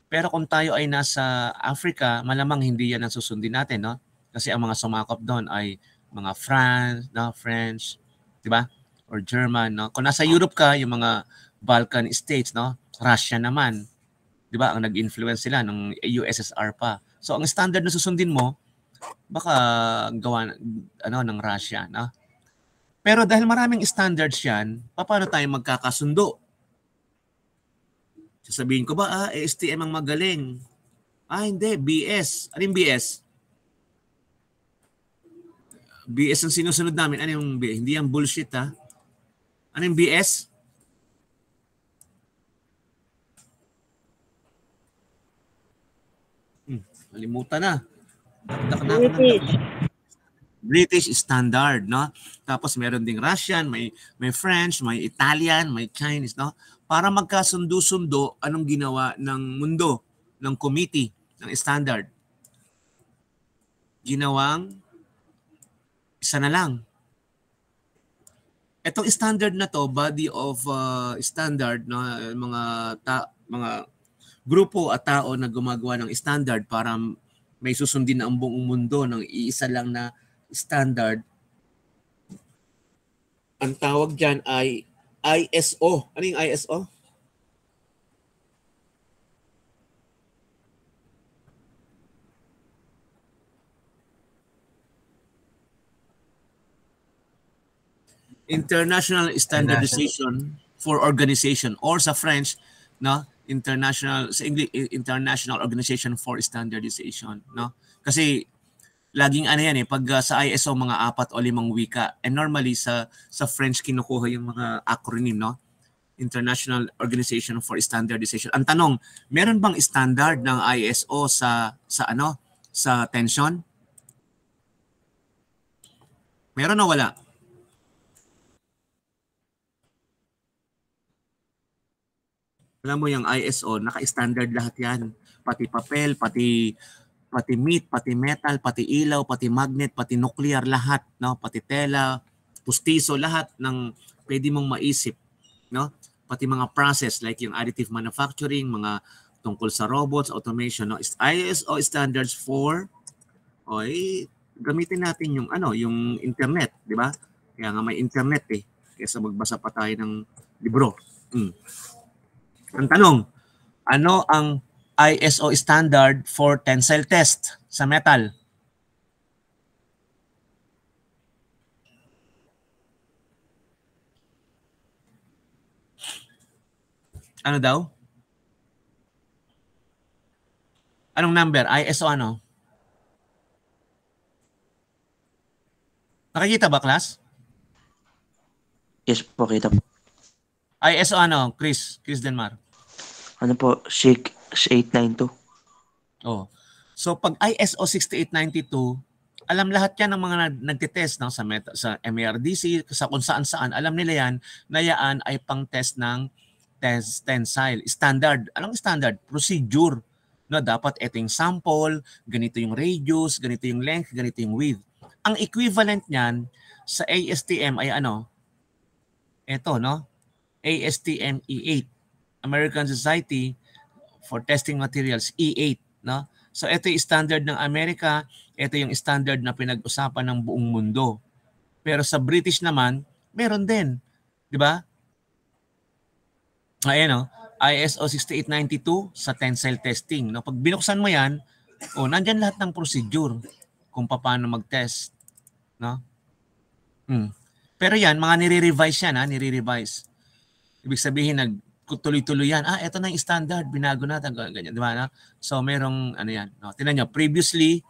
Pero kung tayo ay nasa Africa, malamang hindi yan ang susundin natin, no? Kasi ang mga sumakop doon ay mga France, no? French, di ba? Or German, no? Kung nasa Europe ka, yung mga Balkan states, no? Russia naman, di ba? Ang nag-influence sila ng USSR pa. So ang standard na susundin mo, baka gawa ng Russia, no? Pero dahil maraming standards yan, paano tayo magkakasundo? Sasabihin ko ba, ASTM ang magaling? Hindi, BS. Ano yung BS? BS ang sinusunod namin. Ano yung BS? Hindi yan bullshit, ha? Ano yung BS? Malimutan na. British standard, no? Tapos meron ding Russian, may French, may Italian, may Chinese, no? Para magkasundo-sundo, anong ginawa ng mundo, ng committee, ng standard? Ginawang isa na lang. Itong standard na to, body of standard, no? Mga grupo at tao na gumagawa ng standard para may susundin na ang buong mundo ng iisa lang na standard. Ang tawag dyan ay ISO. Ano yung ISO? International Standardization for Organization, or sa French, no? Sa English, International Organization for Standardization, no? Kasi laging ano yan pag sa ISO mga 4 o 5 wika. And normally sa French kinukuha yung mga acronym, no? International Organization for Standardization. Ang tanong, meron bang standard ng ISO sa tension? Meron o wala? Alam mo yung ISO, naka-standard lahat yan. Pati papel, pati meat, pati metal, pati ilaw, pati magnet, pati nuclear, lahat, no? Pati tela, pustiso, lahat ng pwede mong maisip, no? Pati mga process like yung additive manufacturing, mga tungkol sa robots, automation, no? ISO standards for gamitin natin yung internet, di ba? Kaya nga may internet kaysa magbasa pa tayo ng libro. Ang tanong, ano ang ISO standard for tensile test sa metal? Ano daw? Anong number? ISO ano? Nakikita ba, class? Yes po, kita po. ISO ano, Chris Denmar? Ano po, Shake 892. Oh. So pag ISO 6892, alam lahat yan ng mga nagtitest no, sa MARDC, sa kung saan, alam nila yan na yan ay pang-test ng tensile. Standard. Anong standard? Procedure. No, dapat ito yung sample, ganito yung radius, ganito yung length, ganito yung width. Ang equivalent niyan sa ASTM ay ano? Ito, no? ASTM E8. American Society for Testing Materials, E8. No? So ito yung standard ng Amerika, ito yung standard na pinag-usapan ng buong mundo. Pero sa British naman, meron din. Di ba? Ayan o, ISO 6892 sa tensile testing. No? Pag binuksan mo yan, nandyan lahat ng procedure kung paano mag-test. No? Pero yan, mga nire-revise yan, nire-revise. Ibig sabihin, tuloy-tuloy yan. Ito na yung standard, binago natin, ganyan, di ba? No? So, merong, ano yan. No? Tingnan nyo, previously,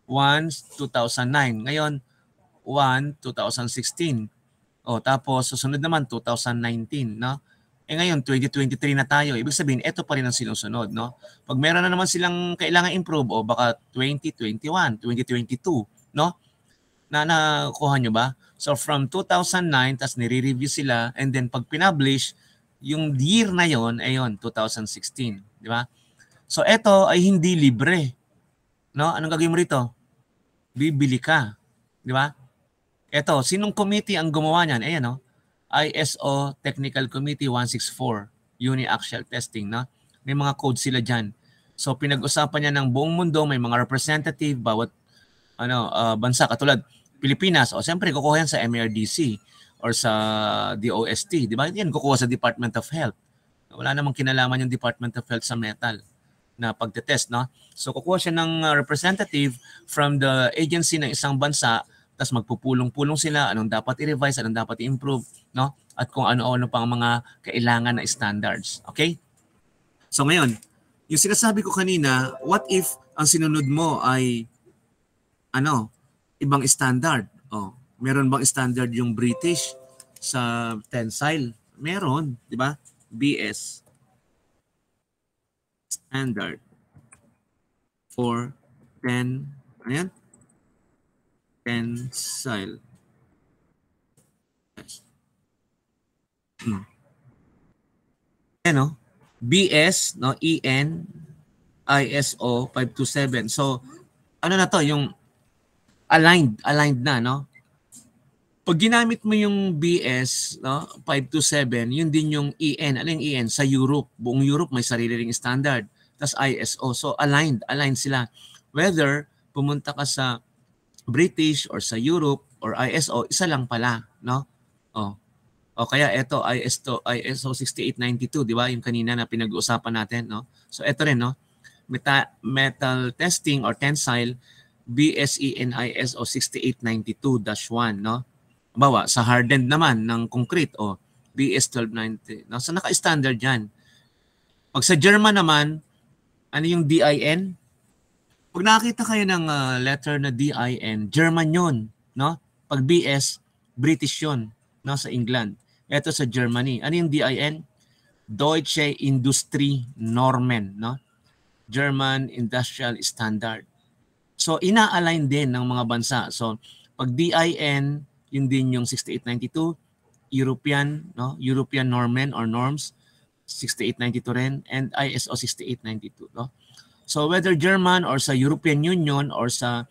1, 2009. Ngayon, 1, 2016. Tapos, susunod naman, 2019, no? Ngayon, 2023 na tayo. Ibig sabihin, ito pa rin ang sinusunod, no? Pag meron na naman silang kailangan improve, baka 2021, 2022, no? Nakuha nyo ba? So, from 2009, tas nire-review sila, and then pag pinablish, yung year na yon ay 2016, di ba? So ito ay hindi libre. No? Anong gagawin mo rito? Bibili ka, di ba? Ito, sinong committee ang gumawa niyan? Ayan, no? ISO Technical Committee 164, Uni-Axial Testing, no? May mga code sila diyan. So pinag-usapan niya ng buong mundo, may mga representative bawat bansa katulad Pilipinas. Siyempre kukuha yan sa MARDC or sa DOST, di ba? Yan kukuha sa Department of Health. Wala namang kinalaman yung Department of Health sa metal na pagtetest, no? So kukuha siya ng representative from the agency ng isang bansa, tapos magpupulong-pulong sila anong dapat i-revise, anong dapat i-improve, no? At kung ano-ano pang mga kailangan na standards. Okay? So ngayon, yung sinasabi ko kanina, what if ang sinunod mo ay ibang standard? Meron bang standard yung British sa tensile? Meron, di ba? BS. Standard for tensile. Yes. BS, no? EN, ISO 527. So, ano na to? Yung aligned na, no? Pag ginamit mo yung BS, no, 527, yun din yung EN. Ano yung EN? Sa Europe. Buong Europe may sarili ring standard. Tapos ISO. So aligned sila. Whether pumunta ka sa British or sa Europe or ISO, isa lang pala, no? Kaya ito ISO 6892, di ba? Yung kanina na pinag-uusapan natin, no? So ito rin, no? Metal testing or tensile BSEN ISO 6892-1, no? Bawa, sa hardened naman ng concrete, BS 1290. No? So naka-standard yan. Pag sa German naman, ano yung DIN? Pag nakita kayo ng letter na DIN, German yun. No? Pag BS, British yun, no? Sa England. Ito sa Germany. Ano yung DIN? Deutsche Industrie Normen. No? German Industrial Standard. So ina-align din ng mga bansa. So pag DIN, yun din yung 6892, European, no? European Normen or norms, 6892 rin, and ISO 6892, no? So whether German or sa European Union or sa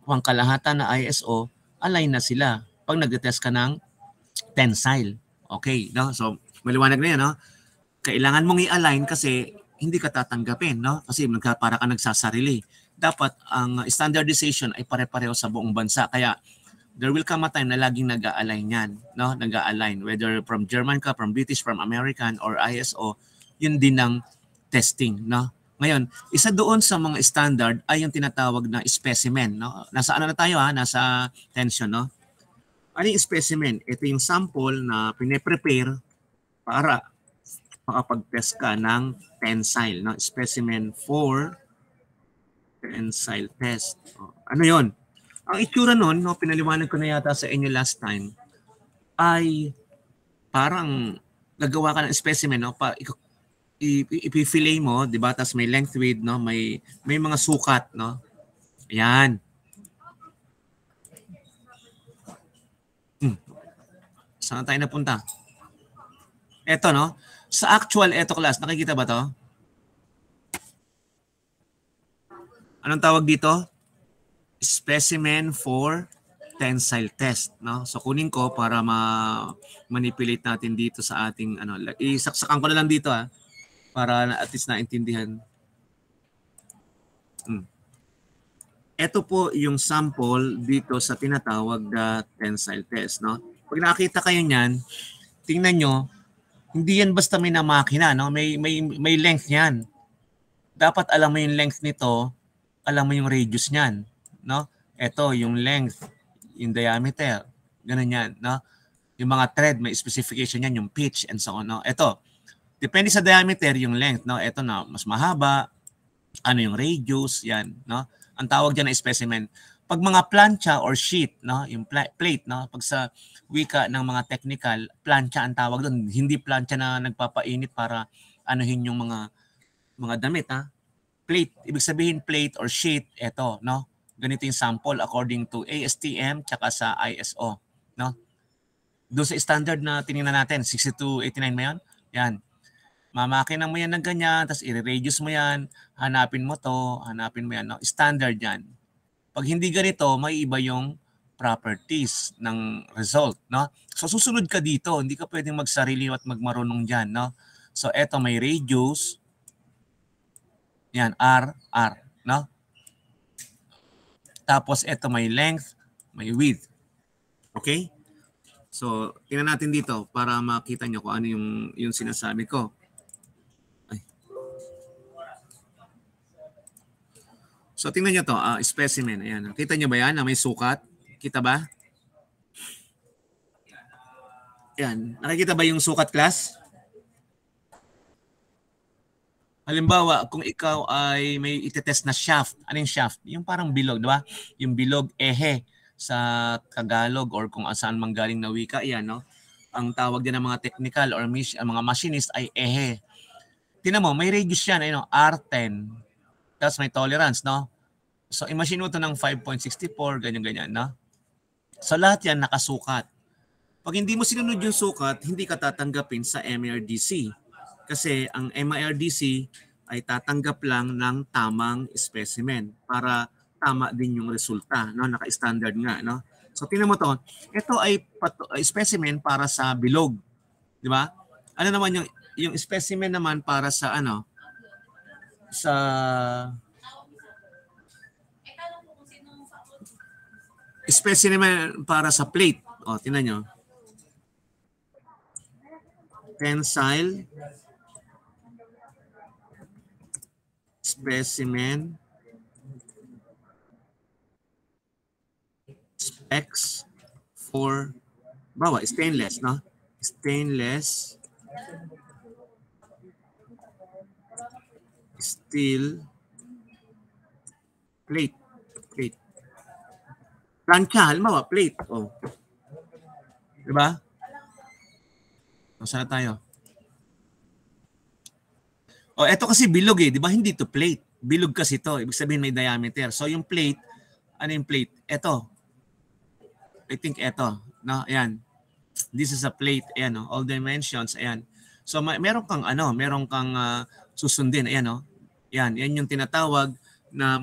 pangkalahatan na ISO, align na sila pag nagte-test ka ng tensile. Okay, no? So maliwanag na yan, no? Kailangan mong i-align kasi hindi ka tatanggapin, no? Kasi para ka nagsasarili. Dapat ang standardization ay pare-pareho sa buong bansa. Kaya there will come a time na laging nag-a-align yan, no? Nag-a-align. Whether from German ka, from British, from American, or ISO, yun din ng testing, no? Ngayon, isa doon sa mga standard ay yung tinatawag na specimen, no? Nasa ano na tayo, nasa tension, no? Ano yung specimen? Ito yung sample na pine-prepare para makapag-test ka ng tensile, no? Specimen for tensile test. Ano yon? Ang itsura nun, no, pinaliwanag ko na yata sa inyo last time, ay parang gagawa ka ng specimen, no? Ipifillet mo, di ba? Tapos may length width, no? May mga sukat, no? Ayan. Saan tayo napunta? Eto, no? Sa actual eto class, nakikita ba to? Anong tawag dito? Specimen for tensile test, no? So kunin ko para manipulate natin dito sa ating ano, isaksakan ko na lang dito para at least naintindihan. Ito po yung sample dito sa tinatawag na tensile test, no? Pag nakita kayo niyan, tingnan nyo, hindi yan basta may na makina, no? May length niyan. Dapat alam mo yung length nito, alam mo yung radius niyan, no? Ito yung length, yung diameter, ganun yan, no? Yung mga thread, may specification yan, yung pitch and so on, no? Ito, depende sa diameter yung length, no? Ito na mas mahaba, ano yung radius, yan, no? Ang tawag diyan na specimen. Pag mga plancha or sheet, no, yung plate, no, pag sa wika ng mga technical, plancha ang tawag doon, hindi plancha na nagpapainit para anuhin yung mga damit, Plate, ibig sabihin plate or sheet, eto, no? Ganito yung sample according to ASTM tsaka sa ISO, no? Doon sa standard na tiningnan natin, 6289 mo yan? Yan. Mamakinan mo yan ng ganyan, tapos i-reduce mo yan, hanapin mo yan, no? Standard yan. Pag hindi ganito, may iba yung properties ng result, no? So susunod ka dito, hindi ka pwedeng magsarili at magmarunong diyan, no? So eto may radius. Yan, R, no? Tapos eto may length, may width. Okay? So tingnan natin dito para makita niyo kung ano yung sinasabi ko. So tingnan niyo to, specimen. Ayan. Kita niyo ba yan na may sukat? Kita ba? Ayan. Nakikita ba yung sukat, class? Halimbawa, kung ikaw ay may itetest na shaft, anong shaft? Yung parang bilog, di ba? Yung bilog ehe sa Tagalog or kung saan manggaling na wika, yan, no? Ang tawag din ng mga technical or mga machinist ay ehe. Tingnan mo, may radius yan, ayun, R10. Tapos may tolerance, no? So, imagine mo ito ng 5.64, ganyan-ganyan, no? So, lahat yan nakasukat. Pag hindi mo sinunod yung sukat, hindi ka tatanggapin sa MIRDC. Kasi ang MIRDC ay tatanggap lang ng tamang specimen para tama din yung resulta, no? Naka-standard nga, no? So, tingnan mo to. Ito ay specimen para sa bilog. Di ba? Ano naman yung specimen naman para sa ano? Sa specimen para sa plate. O, tingnan nyo. Tensile specimen specs for stainless, no? Stainless steel plate. Plancha, halimbawa, plate. Oh. Diba? O, saan tayo? O, eto kasi bilog di ba? Hindi to plate. Bilog kasi to. Ibig sabihin may diameter. So, yung plate, ano yung plate? Eto. I think eto. No, ayan. This is a plate. Ayan, no? All dimensions. Ayan. So, meron kang susundin. Ayan, no? Yan yung tinatawag na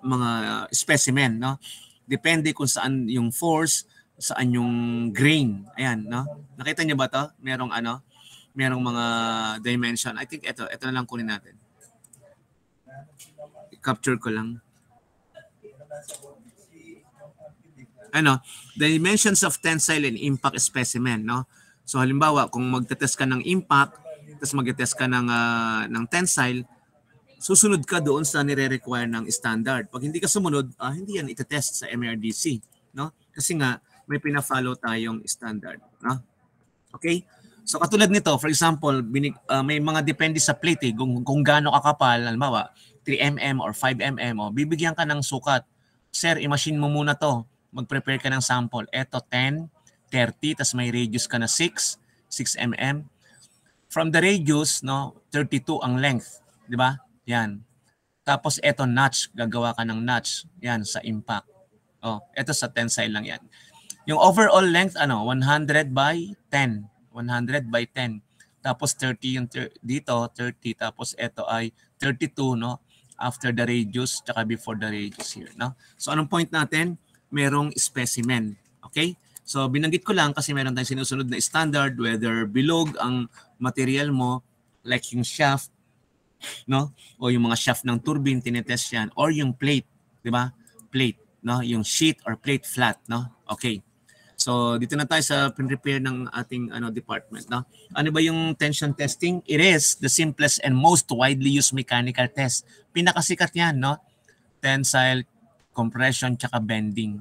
mga specimen, no? Depende kung saan yung force, saan yung grain. Ayan, no? Nakita niyo ba 'to? Merong mga dimension. I think ito na lang kunin natin. I-capture ko lang. Dimensions of tensile and impact specimen, no? So halimbawa, kung magte-test ka ng impact, tapos magte-test ka ng tensile, susunod ka doon sa nire-require ng standard. Pag hindi ka sumunod, hindi yan itetest sa MIRDC, no? Kasi nga may pina-follow tayong standard, no? Okay? So katulad nito, for example, may mga depende sa plate kung gaano kakapal, halimbawa 3 mm or 5 mm, bibigyan ka ng sukat. Sir, i-machine mo muna to. Mag-prepare ka ng sample. Eto 10, 30, tas may radius ka na 6 mm. From the radius, 32 ang length, di ba? Yan. Tapos eto notch, gagawa ka ng notch. Yan sa impact. Eto sa tensile lang yan. Yung overall length 100 by 10. 100 by 10. Tapos 30 yung dito, 30, tapos ito ay 32 after the radius tsaka before the radius here, So anong point natin? Merong specimen. Okay? So binanggit ko lang kasi meron tayong sinusunod na standard, whether bilog ang material mo, like yung shaft, o yung mga shaft ng turbine, tinetest yan, or yung plate, di ba? Plate, yung sheet or plate flat, Okay. So dito na tayo sa prepare ng ating department, Ano ba yung tension testing? It is the simplest and most widely used mechanical test. Pinakasikat 'yan, Tensile, compression, tsaka bending.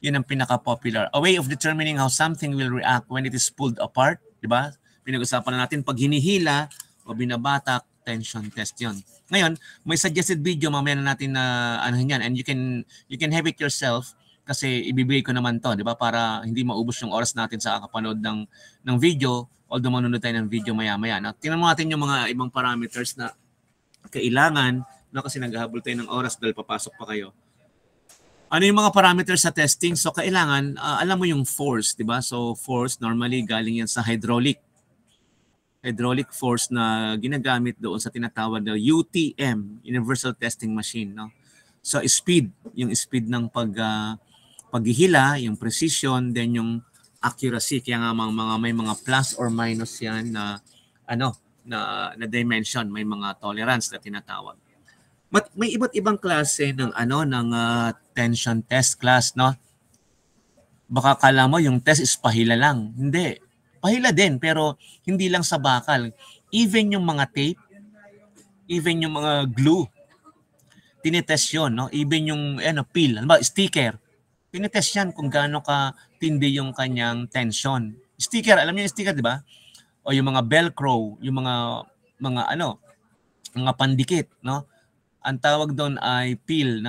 Yun ang pinaka-popular. A way of determining how something will react when it is pulled apart, 'di ba? Pinag-usapan na natin pag hinihila o binabatak, tension test 'yon. Ngayon, may suggested video mamaya na natin na yan, and you can have it yourself. Kasi ibibigay ko naman to, di ba? Para hindi maubos yung oras natin sa kakapanood ng video, although manunod tayo ng video maya-maya. Tingnan mo natin yung mga ibang parameters na kailangan, kasi naghahabol tayo ng oras dahil papasok pa kayo. Ano yung mga parameters sa testing? So kailangan, alam mo yung force, di ba? So force, normally galing yan sa hydraulic force na ginagamit doon sa tinatawag na UTM, Universal Testing Machine. So speed, yung speed ng paghihila, yung precision, then yung accuracy. Kaya nga may mga plus or minus yan na dimension, may mga tolerance na tinatawag. But may iba't ibang klase ng tension test class, Baka kala mo yung test is pahila lang. Hindi. Pahila din pero hindi lang sa bakal. Even yung mga tape, even yung mga glue, tinetest yun, Even yung peel, sticker, tinetest yan kung gaano ka tindi yung kanyang tension. Sticker, alam niyo yung sticker, di ba? O yung mga velcro, yung mga pandikit, Ang tawag doon ay peel,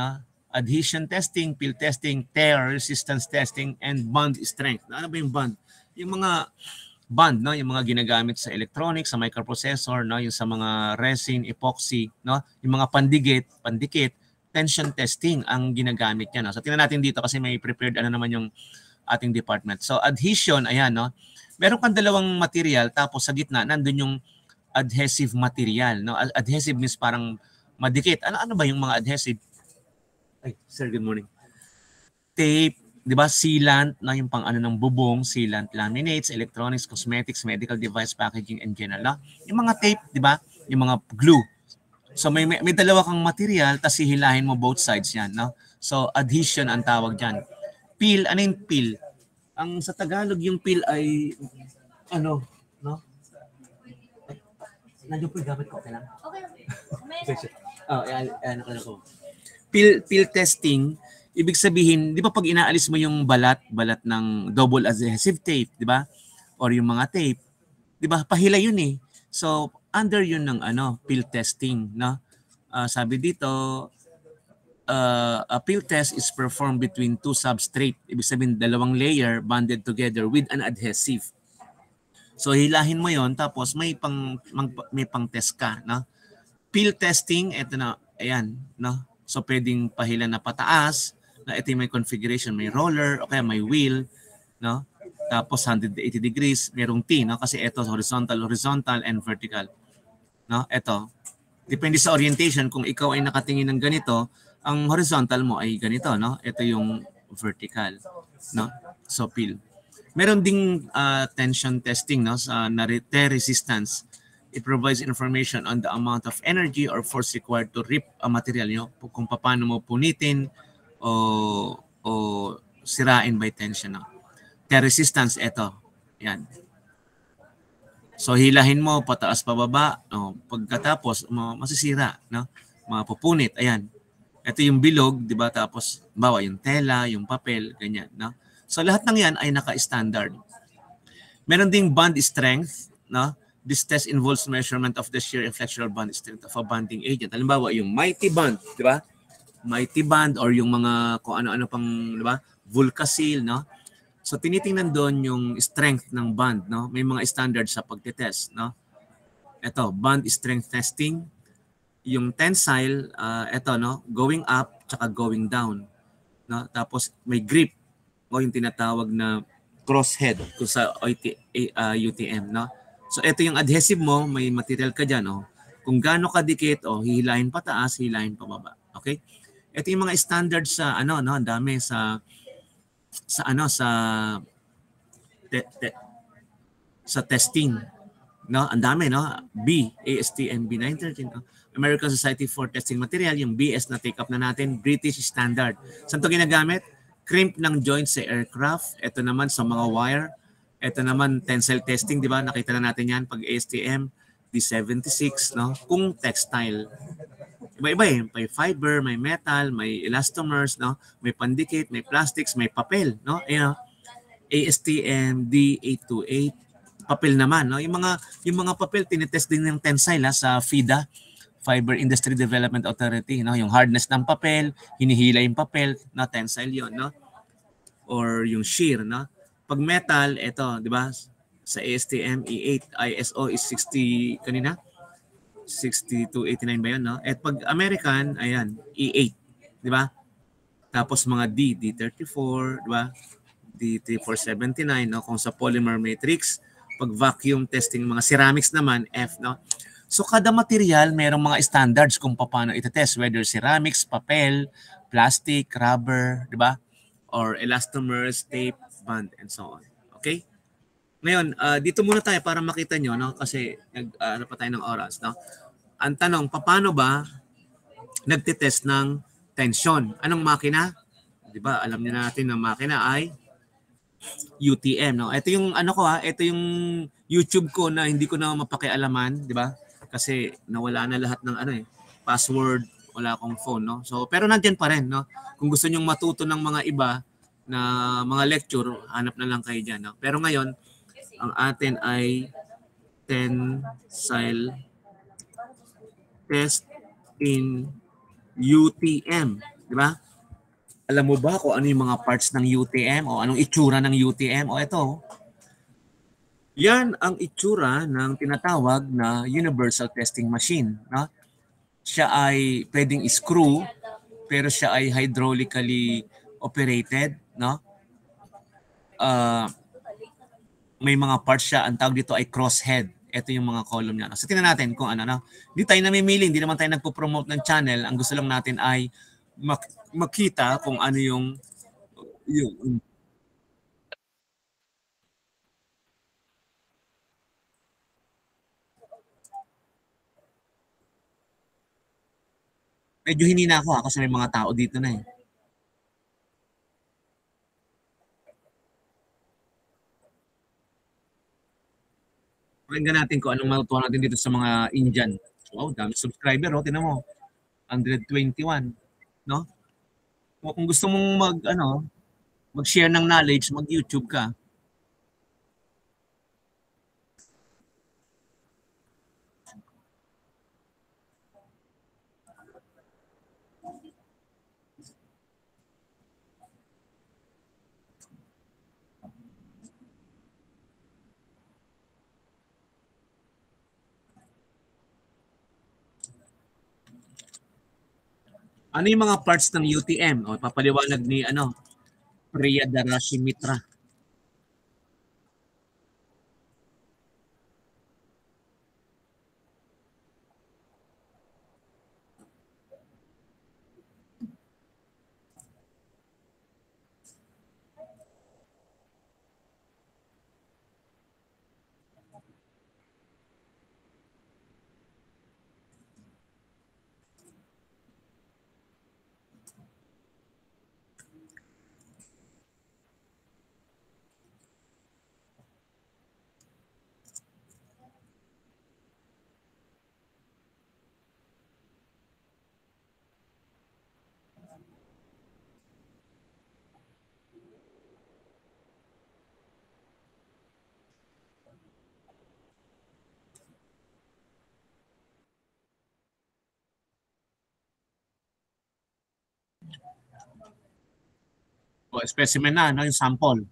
Adhesion testing, peel testing, tear resistance testing, and bond strength. Ano ba yung bond? Yung mga bond, yung mga ginagamit sa electronics, sa microprocessor, yung sa mga resin, epoxy, yung mga pandikit, tension testing ang ginagamit niya. So tingnan natin dito kasi may prepared naman yung ating department. So adhesion, ayan, meron kang dalawang material tapos sa gitna nandun yung adhesive material. Adhesive means parang madikit. Ano ba yung mga adhesive? Ay, sir, good morning. Tape, di ba? Sealant, yung pang ng bubong, sealant, laminates, electronics, cosmetics, medical device, packaging, and general. Yung mga tape, di ba? Yung mga glue. So may dalawa kang material, tapos hihilahin mo both sides yan. So adhesion ang tawag dyan. Peel, ano yung peel? Ang sa Tagalog yung peel ay Nandiyo po yung gamit ko, kailangan. Okay. Ko. Peel testing, ibig sabihin, di ba pag inaalis mo yung balat ng double adhesive tape, di ba? Or yung mga tape, di ba? Pahila yun eh. So, under yun ng peel testing, sabi dito, a peel test is performed between two substrate. Ibig sabihin, dalawang layer bonded together with an adhesive. So, hilahin mo yon tapos may pang test ka, Peel testing, ito na, ayan, So, pwedeng pahila na pataas, ito yung may configuration, may roller, o kaya may wheel, Tapos 180 degrees, merong T, kasi ito horizontal, and vertical. Ito, depende sa orientation, kung ikaw ay nakatingin ng ganito, ang horizontal mo ay ganito, Ito yung vertical, So, peel. Meron ding tension testing, sa tear resistance. It provides information on the amount of energy or force required to rip a material, kung paano mo punitin o sirain by tension. Tear resistance, ito. Yan. So, hilahin mo, pataas pababa. Pagkatapos, masisira. Mapupunit. Ayan. Ito yung bilog, di ba? Tapos, bawa yung tela, yung papel, ganyan. So, lahat ng yan ay naka-standard. Meron ding bond strength, no? This test involves measurement of the shear and flexural bond strength of a bonding agent. Halimbawa, yung mighty bond, di ba? Mighty bond or yung mga kung ano-ano pang, di ba? Vulcasil, no? So tinitingnan doon yung strength ng bond, no? May mga standards sa pagte-test, no? Ito, bond strength testing. Yung tensile, ito, no? Going up tsaka going down, no? Tapos may grip o yung tinatawag na crosshead kung sa UTM, no? So ito yung adhesive mo, may material ka diyan, oh. Kung gaano kadikit, oh, hihilahin pa taas, hihilahin pa baba. Okay? Ito yung mga standards sa ano, no, ang dami sa sa testing, no? Ang dami, no? ASTM B913, no? American Society for Testing Material, yung BS na take up na natin, British Standard. Saan to ginagamit? Crimp ng joints sa aircraft, ito naman sa mga wire, ito naman tensile testing, di ba? Nakita na natin yan pag ASTM D76, no? Kung textile. Iba-iba eh. May fiber, may metal, may elastomers, no? May pandikit, may plastics, may papel, no? Ayun, no? ASTM D828, papel naman, no? Yung mga papel tinetest din ng tensile sa FIDA, Fiber Industry Development Authority, no? Yung hardness ng papel, hinihila yung papel, na tensile 'yon, no? Or yung shear, no? Pag metal, ito, 'di ba? Sa ASTM E8, ISO is 60 kanina. 6289 ba 'yon, no? At pag American, ayan, E8, 'di ba? Tapos mga D34, 'di ba? D3479, no? Kung sa polymer matrix, pag vacuum testing mga ceramics naman, F, no? So kada material merong mga standards kung paano ite-test, whether ceramics, papel, plastic, rubber, 'di ba? Or elastomers, tape, bond, and so on. Okay? Ngayon, dito muna tayo para makita nyo, no? Kasi ano pa tayo ng oras, no? Ang tanong, paano ba nagte-test ng tension? Anong makina? 'Di ba? Alam niyo natin na makina ay UTM, no? Ito yung ano ko, ito yung YouTube ko na hindi ko na mapakialaman, 'di ba? Kasi nawala na lahat ng ano password, wala akong phone, no? So pero nandiyan pa rin, no? Kung gusto niyo matuto ng mga iba na mga lecture, hanap na lang kayo diyan, no? Pero ngayon, ang atin ay tensile test in UTM, di ba? Alam mo ba kung ano yung mga parts ng UTM o anong itsura ng UTM? O ito, yan ang itsura ng tinatawag na Universal Testing Machine. No? Siya ay pwedeng screw, pero siya ay hydraulically operated. No? May mga parts siya, ang tawag dito ay crosshead. Ito yung mga column niya. So tingnan natin kung ano. No? Hindi tayo namimili, hindi naman tayo nagpo-promote ng channel. Ang gusto lang natin ay makita kung ano yung medyo hinina ako kasi may mga tao dito na eh. Pakinggan natin kung anong matutuwa natin dito sa mga Indian. Wow, dami subscriber, oh, tinan mo. 121, no? Kung gusto mong mag-share ng knowledge, mag-YouTube ka. Ano yung mga parts ng UTM? O, papaliwanag ni Priyadarshi Mitra. O, specimen na, no, yung sample.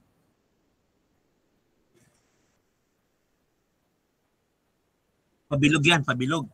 Pabilog yan, pabilog.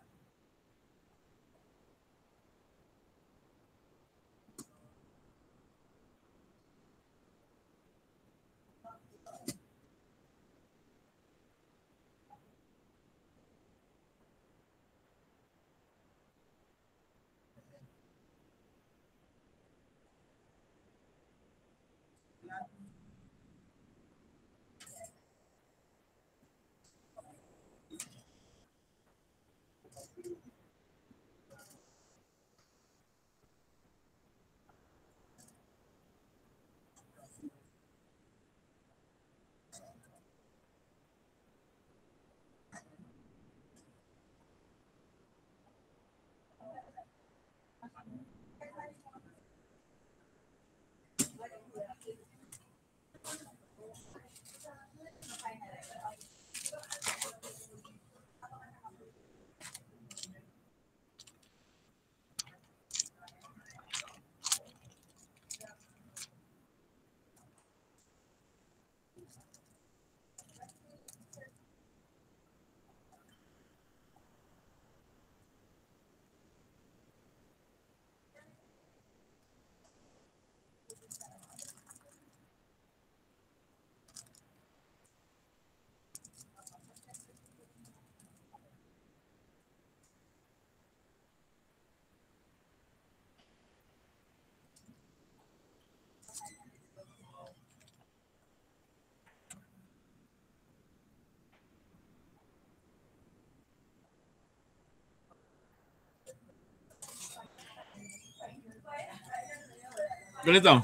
Ganito.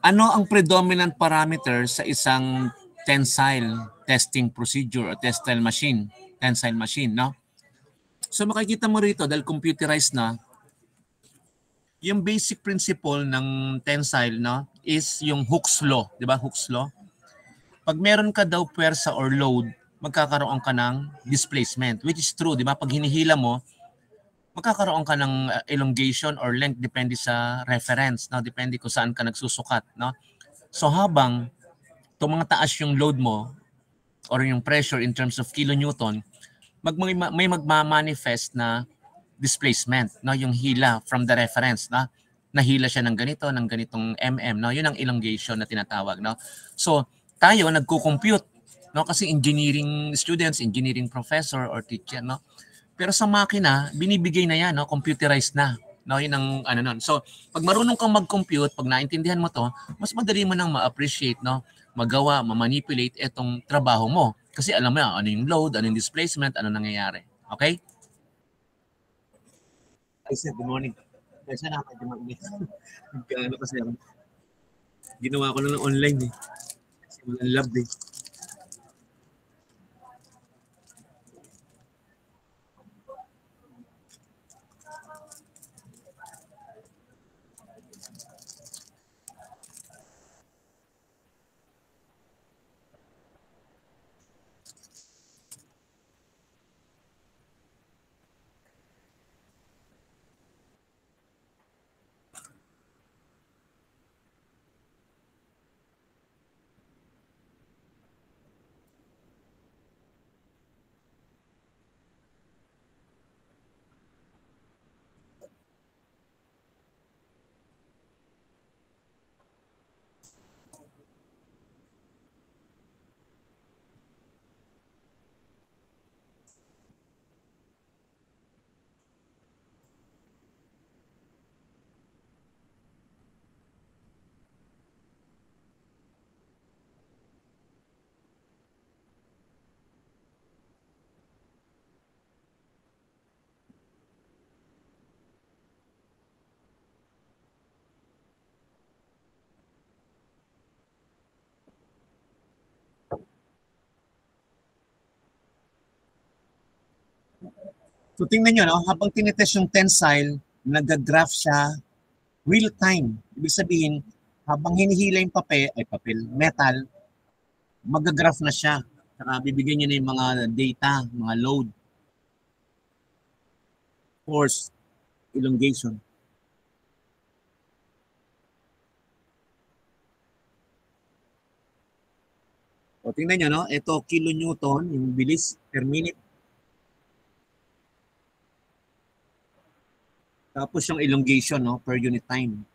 Ano ang predominant parameter sa isang tensile testing procedure o tensile machine? Tensile machine, no? So makikita mo rito dahil computerized na, yung basic principle ng tensile, no, is yung Hooke's law, 'di ba? Hooke's law. Pag meron ka daw puwersa or load, magkakaroon ka ng displacement, which is true, 'di ba? Pag hinihila mo, magkakaroon ka ng elongation or length depende sa reference, no? Depende kung saan ka nagsusukat, no? So habang tumataas yung load mo or yung pressure in terms of kilonewton, may magma-manifest na displacement, no? Yung hila from the reference, no? Nahila siya ng ganito, ng ganitong mm, no? Yun ang elongation na tinatawag, no? So tayo nagko-compute, no? Kasi engineering students, engineering professor or teacher, no? Pero sa makina, binibigay na yan, no? Computerized na. No, yun ang ano nun. So, pag marunong kang mag-compute, pag naintindihan mo to, mas madali mo nang ma-appreciate, no? Magawa, ma-manipulate itong trabaho mo. Kasi alam mo yan, ano yung load, ano yung displacement, ano nangyayari. Okay? I said, good morning. Kasi na ako mag-init. Ano kasi ginawa ko na ng online eh. Kasi walang lab eh. So tingnan nyo, no? Habang tinitest yung tensile, nag-graph siya real time. Ibig sabihin, habang hinihila yung metal, mag-graph na siya. Saka bibigyan nyo na yung mga data, mga load, force, elongation. Tingnan nyo, no? Ito, kilonewton, yung bilis per minute. Tapos yung elongation, no? Per unit time.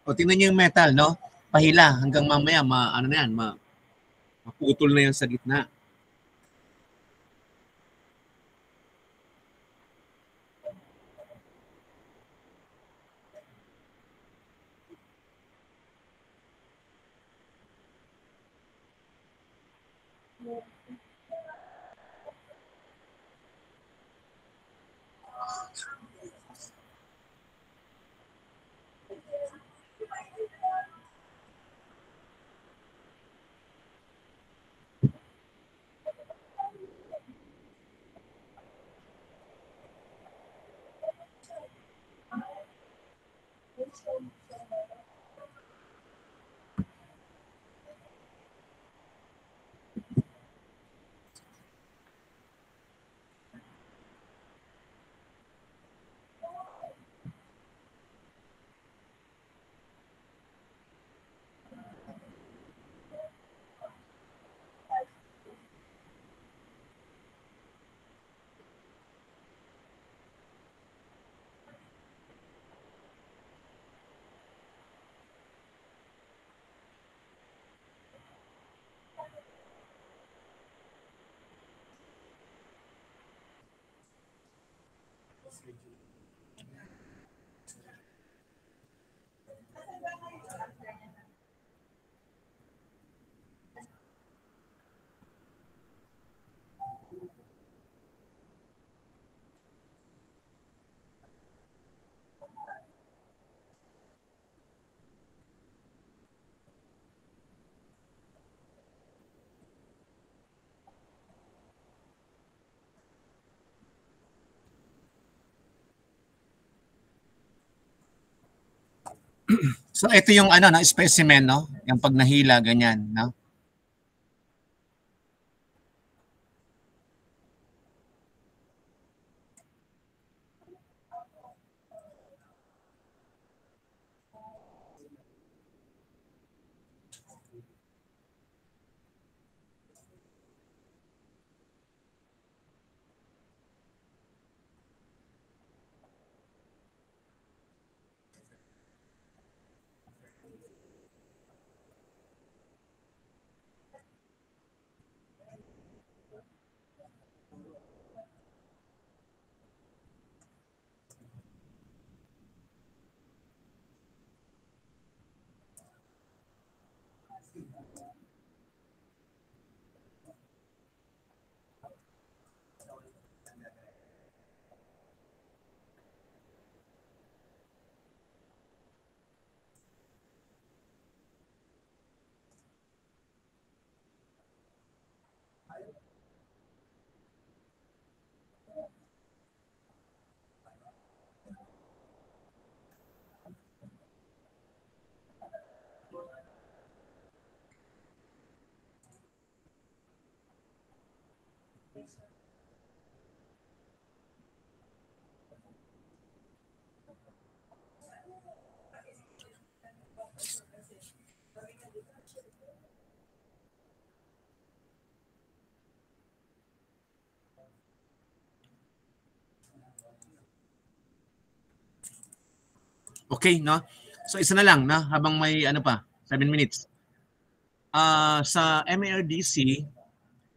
O tingnan niyo yung metal, no? Pahila hanggang mamaya ano na yan, maputol na yan sa gitna. So ito yung ano, no, specimen, no? Yung pag nahila, ganyan, no? Okay, no? So isa na lang, na habang may ano pa, 7 minutes. Sa MARDC,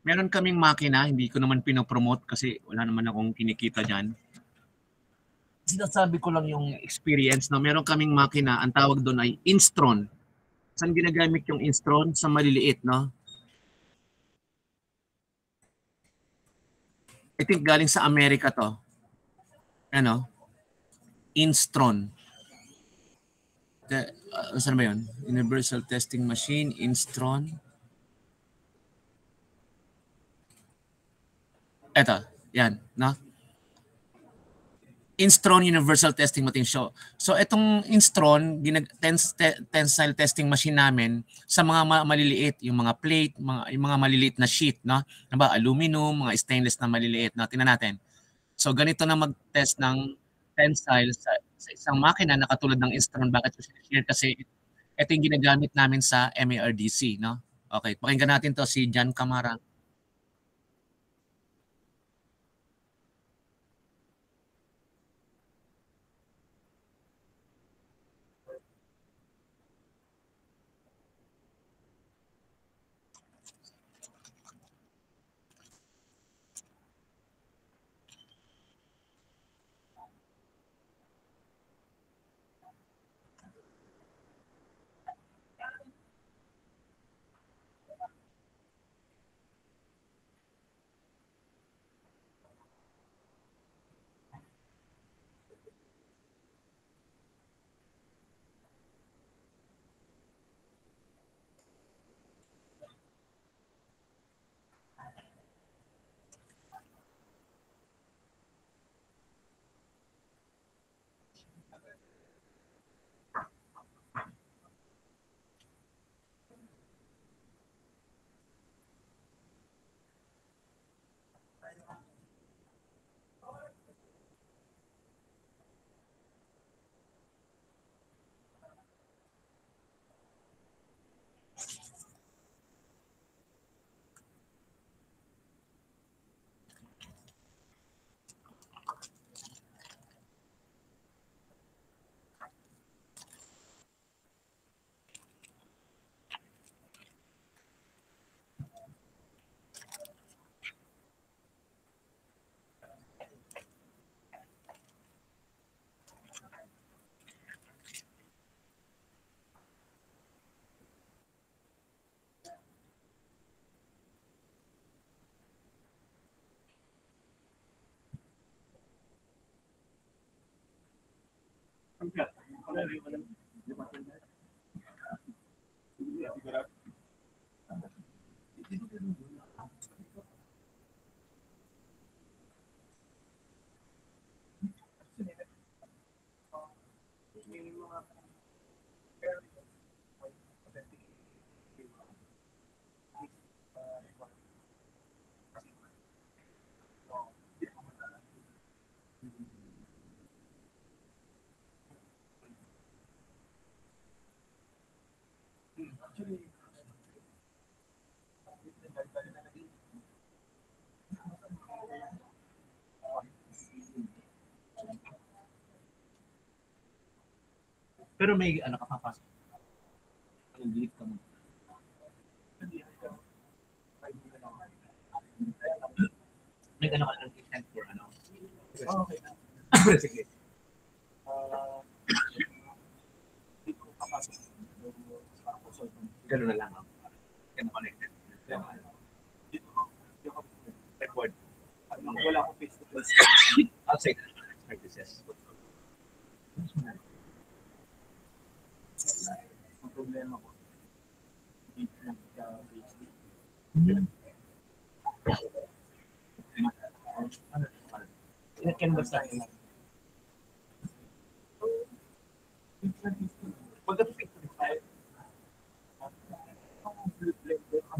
meron kaming makina, hindi ko naman pinopromote kasi wala naman akong kinikita diyan. Sinasabi ko lang yung experience na meron kaming makina, ang tawag doon ay Instron. Saan ginagamit yung Instron? Sa maliliit, no? I think galing sa Amerika to. Ano? Instron. Saan ba yun? Universal Testing Machine, Instron. Eto, yan, no? Instron Universal Testing Machine Show. So itong Instron, tensile testing machine namin sa mga maliliit, yung mga plate, yung mga maliliit na sheet, no? Diba? Aluminum, mga stainless na maliliit, no? Tingnan natin. So ganito na mag-test ng tensile sa isang makina na katulad ng Instron. Bakit ko share? Kasi ito yung ginagamit namin sa MARDC, no? Okay, pakinggan natin to si John Camara. Pero may ano ka papasok. Delete ka mo. May ano ka ng intent for ano. Okay. Sige. Ganun na lang. Ganun connected. Record. Wala akong face-to-face. Outside. Practices. Ang problema ko. Ilan ba sa akin? Pagdating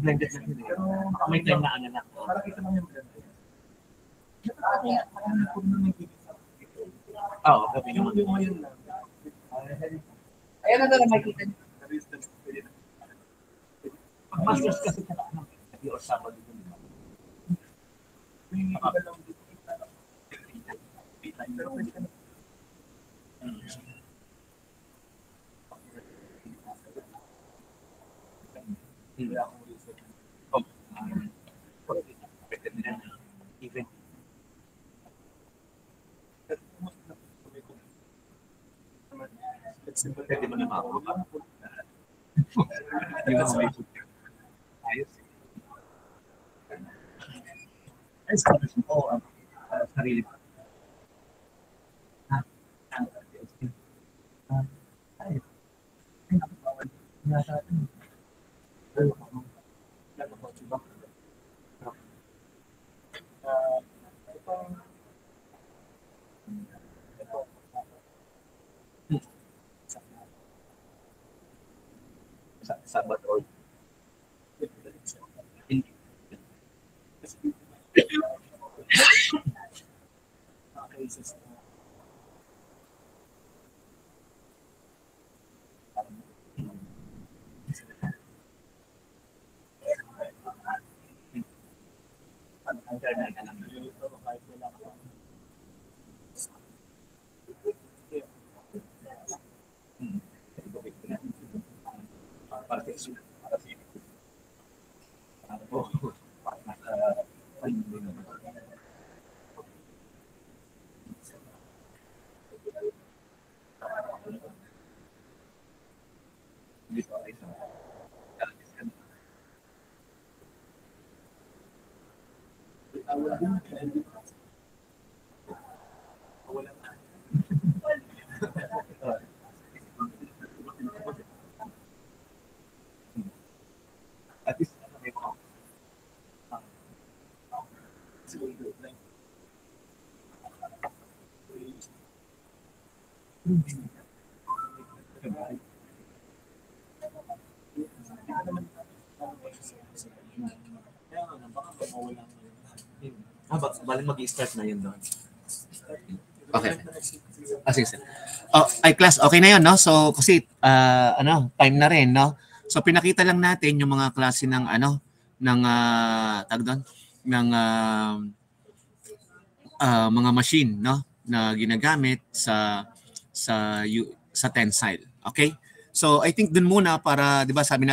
blended na yun. May time na ano na. Para kita lang yung blended. Oo, gabi naman. Ayan na doon makikita niyo. Pag-masters kasi ka na or Sabado dito. Even pwede mo na makakuha. Ayos ka. Oo, sarili pa. Sabat or at least may mga bali mag-i-start na yun doon. Okay. Sige, sir. Oh, ay class, okay na yun, no? So, kasi, time na rin, no? So, pinakita lang natin yung mga klase ng, tag doon, ng mga machine, no? Na ginagamit sa tensile. Okay? So, I think dun muna para, di ba, sabi natin,